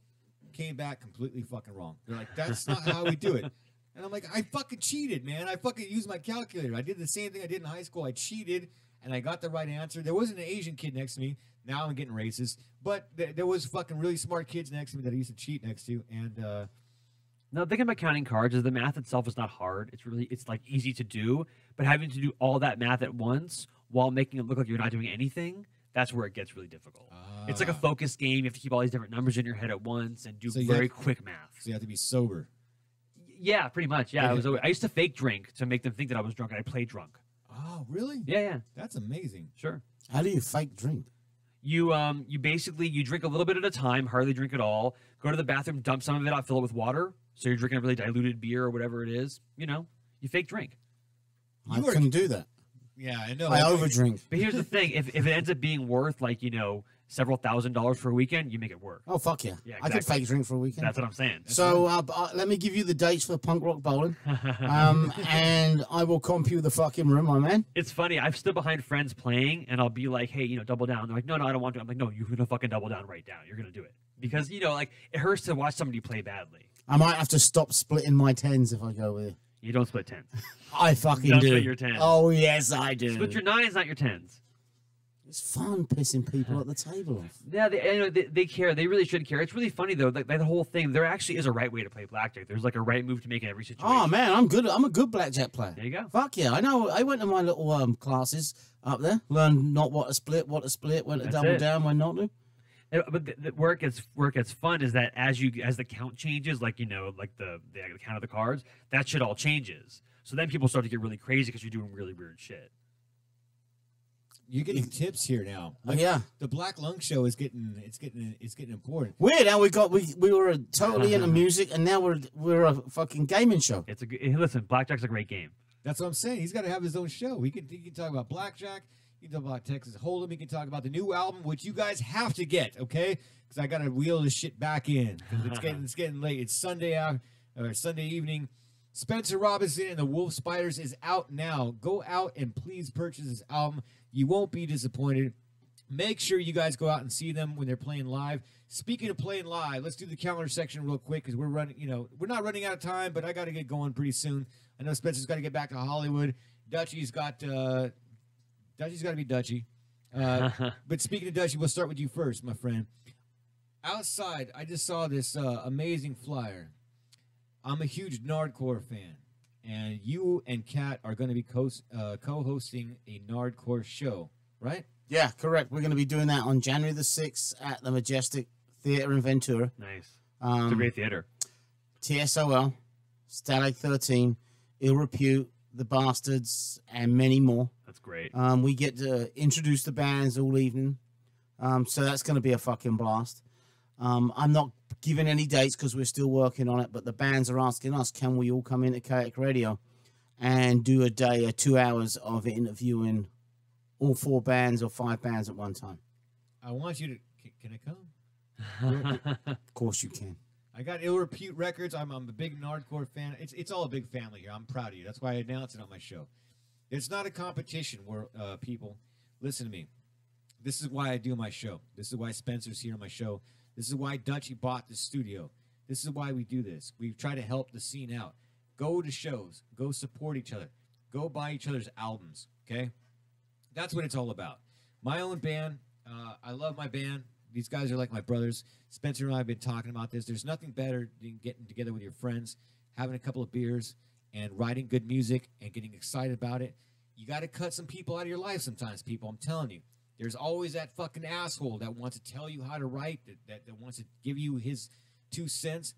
Came back completely fucking wrong. They're like, "That's not how we do it." And I'm like, "I fucking cheated, man. I fucking used my calculator. I did the same thing I did in high school. I cheated, and I got the right answer." There wasn't an Asian kid next to me. Now I'm getting racist. But there was fucking really smart kids next to me that I used to cheat next to. And No, thinking about counting cards is the math itself is not hard. It's like easy to do, but having to do all that math at once while making it look like you're not doing anything, that's where it gets really difficult. It's like a focus game. You have to keep all these different numbers in your head at once and do So you very have- quick math. so you have to be sober. Yeah, pretty much. Yeah, Okay. I used to fake drink to make them think that I was drunk, and I played drunk. Oh, really? Yeah, That's amazing. sure. How do you fake drink? You basically you drink a little bit at a time, hardly drink at all. Go to the bathroom, dump some of it out, fill it with water. So you're drinking a really diluted beer or whatever it is. You fake drink. I You are- couldn't do that. Yeah, I know. I overdrink. But here's the thing: if it ends up being worth like several $1,000s for a weekend, you make it work. Oh fuck yeah! Yeah, I could exactly. fake drink for a weekend. That's what I'm saying. So let me give you the dates for Punk Rock Bowling, and I will comp you the fucking room, my man. It's funny. I've stood behind friends playing, and I'll be like, "Hey, double down." They're like, "No, I don't want to." I'm like, "No, you're gonna fucking double down right now. You're gonna do it because like it hurts to watch somebody play badly. I might have to stop splitting my tens if I go with it. You don't split tens. I fucking Don't do. split your tens. Oh yes, I do. Split your nines, not your tens. It's fun pissing people at the table off. Yeah, they care. They really should care. It's really funny though. Like the whole thing, there actually is a right way to play blackjack. There's like a right move to make in every situation. Oh man, I'm good. I'm a good blackjack player. There you go. Fuck yeah, I know. I went to my little classes up there, learned not what to split, when to That's double it. down, when not to. But where it gets fun is that as the count changes, like the count of the cards, that shit all changes. So then people start to get really crazy because you're doing really weird shit. You're getting tips here now. Oh, yeah. The Black Lung Show is getting important. Weird how we were totally into music, and now we're a fucking gaming show. It's listen, blackjack's a great game. That's what I'm saying. He's got to have his own show. He can talk about blackjack. He can talk about Texas Hold'em. He can talk about the new album, which you guys have to get, okay? Because I got to wheel this shit back in because it's getting late. It's Sunday evening. Spencer Robinson and the Wolf Spiders is out now. Go out and please purchase this album. You won't be disappointed. Make sure you guys go out and see them when they're playing live. Speaking of playing live, let's do the calendar section real quick because we're running. We're not running out of time, but I got to get going pretty soon. I know Spencer's got to get back to Hollywood. Dutchy's got to be Dutchy. But speaking of Dutchy, we'll start with you first, my friend. Outside, I just saw this amazing flyer. I'm a huge Nardcore fan, and you and Kat are going to be co-hosting a Nardcore show, right? Yeah, correct. We're going to be doing that on January the 6th at the Majestic Theatre in Ventura. Nice. It's a great theater. TSOL, Stalag 13, Ill Repute, The Bastards, and many more. That's great. We get to introduce the bands all evening, so that's going to be a fucking blast. I'm not giving any dates because we're still working on it, but the bands are asking us, can we all come into Chaotic Radio and do a day, 2 hours of interviewing all 4 bands or 5 bands at one time? I want you to. Can I come? Of course you can. I got Ill Repute Records. I'm a big Nardcore fan. It's all a big family here. I'm proud of you. That's why I announced it on my show. It's not a competition where people listen to me. This is why I do my show. This is why Spencer's here on my show. This is why Dutchy bought the studio. This is why we do this. We try to help the scene out. Go to shows. Go support each other. Go buy each other's albums. Okay? That's what it's all about. My own band. I love my band. These guys are like my brothers. Spencer and I have been talking about this. There's nothing better than getting together with your friends, having a couple of beers, and writing good music and getting excited about it. You got to cut some people out of your life sometimes, people. I'm telling you. There's always that fucking asshole that wants to tell you how to write, that wants to give you his 2 cents.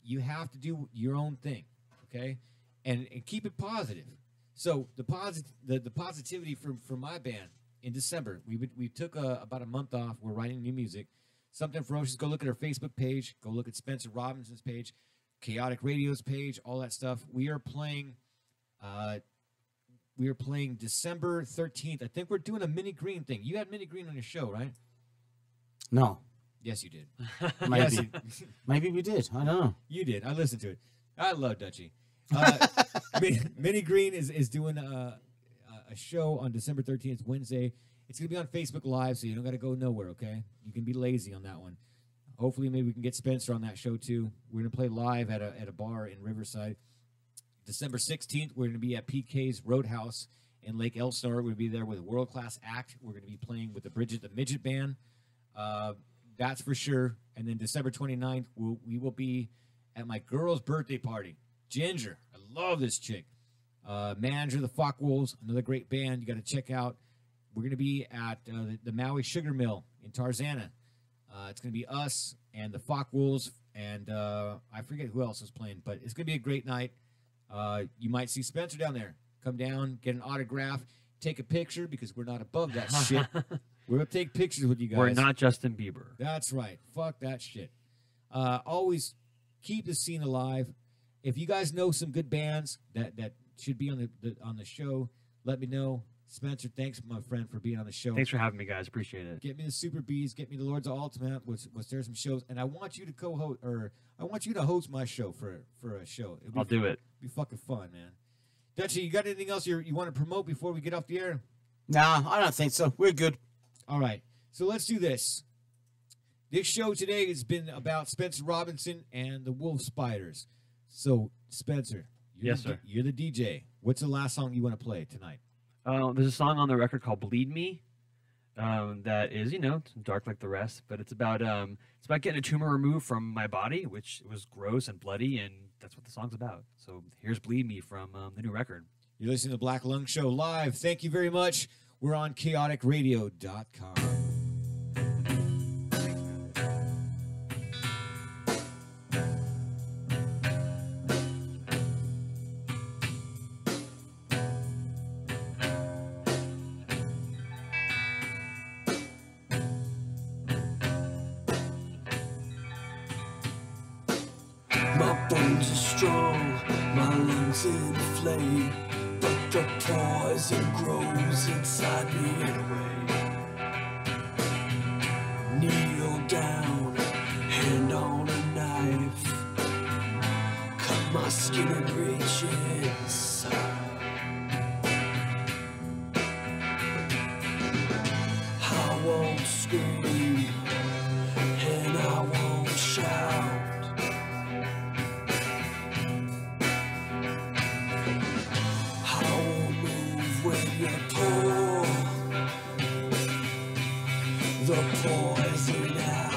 You have to do your own thing, okay? And keep it positive. So the positivity for my band in December, we took about a month off. We're writing new music. Something Ferocious. Go look at our Facebook page. Go look at Spencer Robinson's page, Chaotic Radio's page, all that stuff. We are playing December 13th. I think we're doing a Mini Green thing. You had Mini Green on your show, right? No. Yes, you did. Maybe. Maybe we did. I don't know. You did. I listened to it. I love Dutchy. Mini Green is doing a show on December 13th, Wednesday. It's going to be on Facebook Live, so you don't got to go nowhere, okay? You can be lazy on that one. Hopefully, maybe we can get Spencer on that show, too. We're going to play live at a bar in Riverside. December 16th, we're going to be at PK's Roadhouse in Lake Elsinore. We're going to be there with a world-class act. We're going to be playing with the Bridget the Midget Band. That's for sure. And then December 29th, we will be at my girl's birthday party. Ginger. I love this chick. Manager the Fuck Wolves, another great band you got to check out. We're going to be at the Maui Sugar Mill in Tarzana. It's going to be us and the Fuck Wolves, and I forget who else is playing, but it's going to be a great night. You might see Spencer down there. Come down, get an autograph, take a picture, because we're not above that shit. We're going to take pictures with you guys. We're not Justin Bieber. That's right. Fuck that shit. Always keep the scene alive. If you guys know some good bands that should be on the show, let me know. Spencer, thanks, my friend, for being on the show. Thanks for having me, guys. Appreciate it. Get me the Super Bees. Get me the Lords of Ultimate. Was there some shows? And I want you to co-host, or I want you to host my show for a show. I'll do it. It'd be fucking fun, man. Dutchie, you got anything else you want to promote before we get off the air? Nah, I don't think so. We're good. All right. So let's do this. This show today has been about Spencer Robinson and the Wolf Spiders. So, Spencer, Yes, sir. You're the DJ. What's the last song you want to play tonight? There's a song on the record called "Bleed Me," that is, it's dark like the rest, but it's about getting a tumor removed from my body, which was gross and bloody, and that's what the song's about. So here's "Bleed Me" from the new record. You're listening to the Black Lung Show live. Thank you very much. We're on chaoticradio.com. My bones are strong, my lungs inflame, but the poison grows inside me anyway. Kneel down, hand on a knife, cut my skin and reach inside. I won't scream, and I won't shout. The poison out.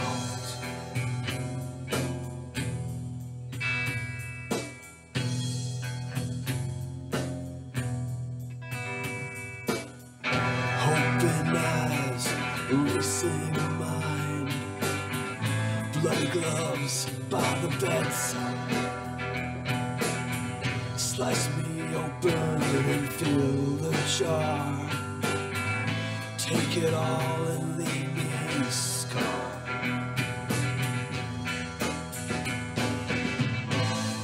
Open eyes, racing mind, bloody gloves by the bedside. Slice me open and fill the jar. Take it all and leave me scarred.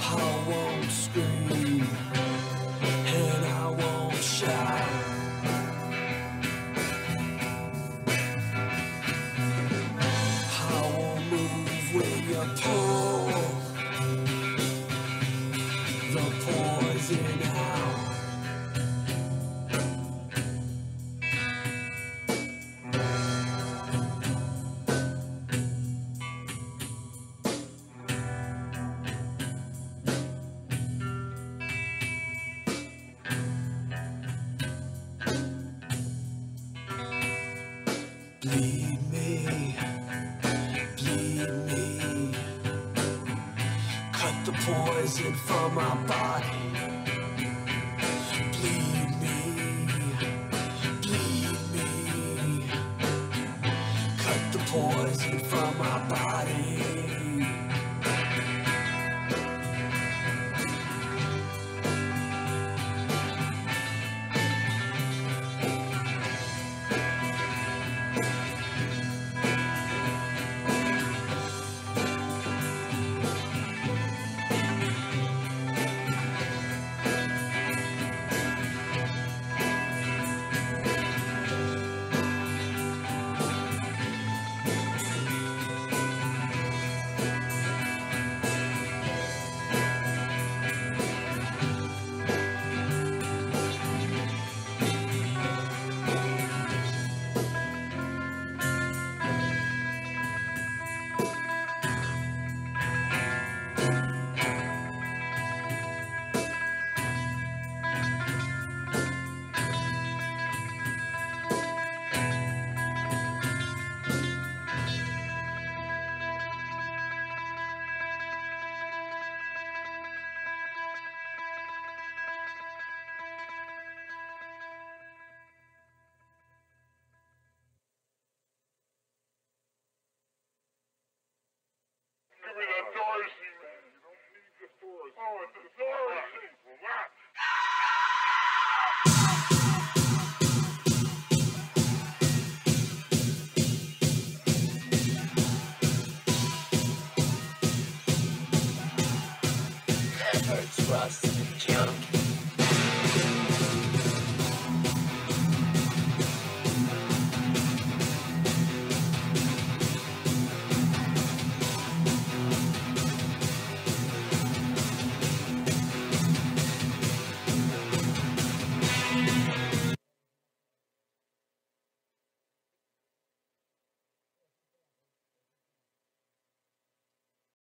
I won't scream and I won't shout. I won't move when you pull the poison out. Bleed me, bleed me. Cut the poison from my body. Bleed me, bleed me. Cut the poison from my body. Give me that Dorsey, man. You don't need the Dorsey. Oh, it's the Dorsey. Well, what? Trust junk.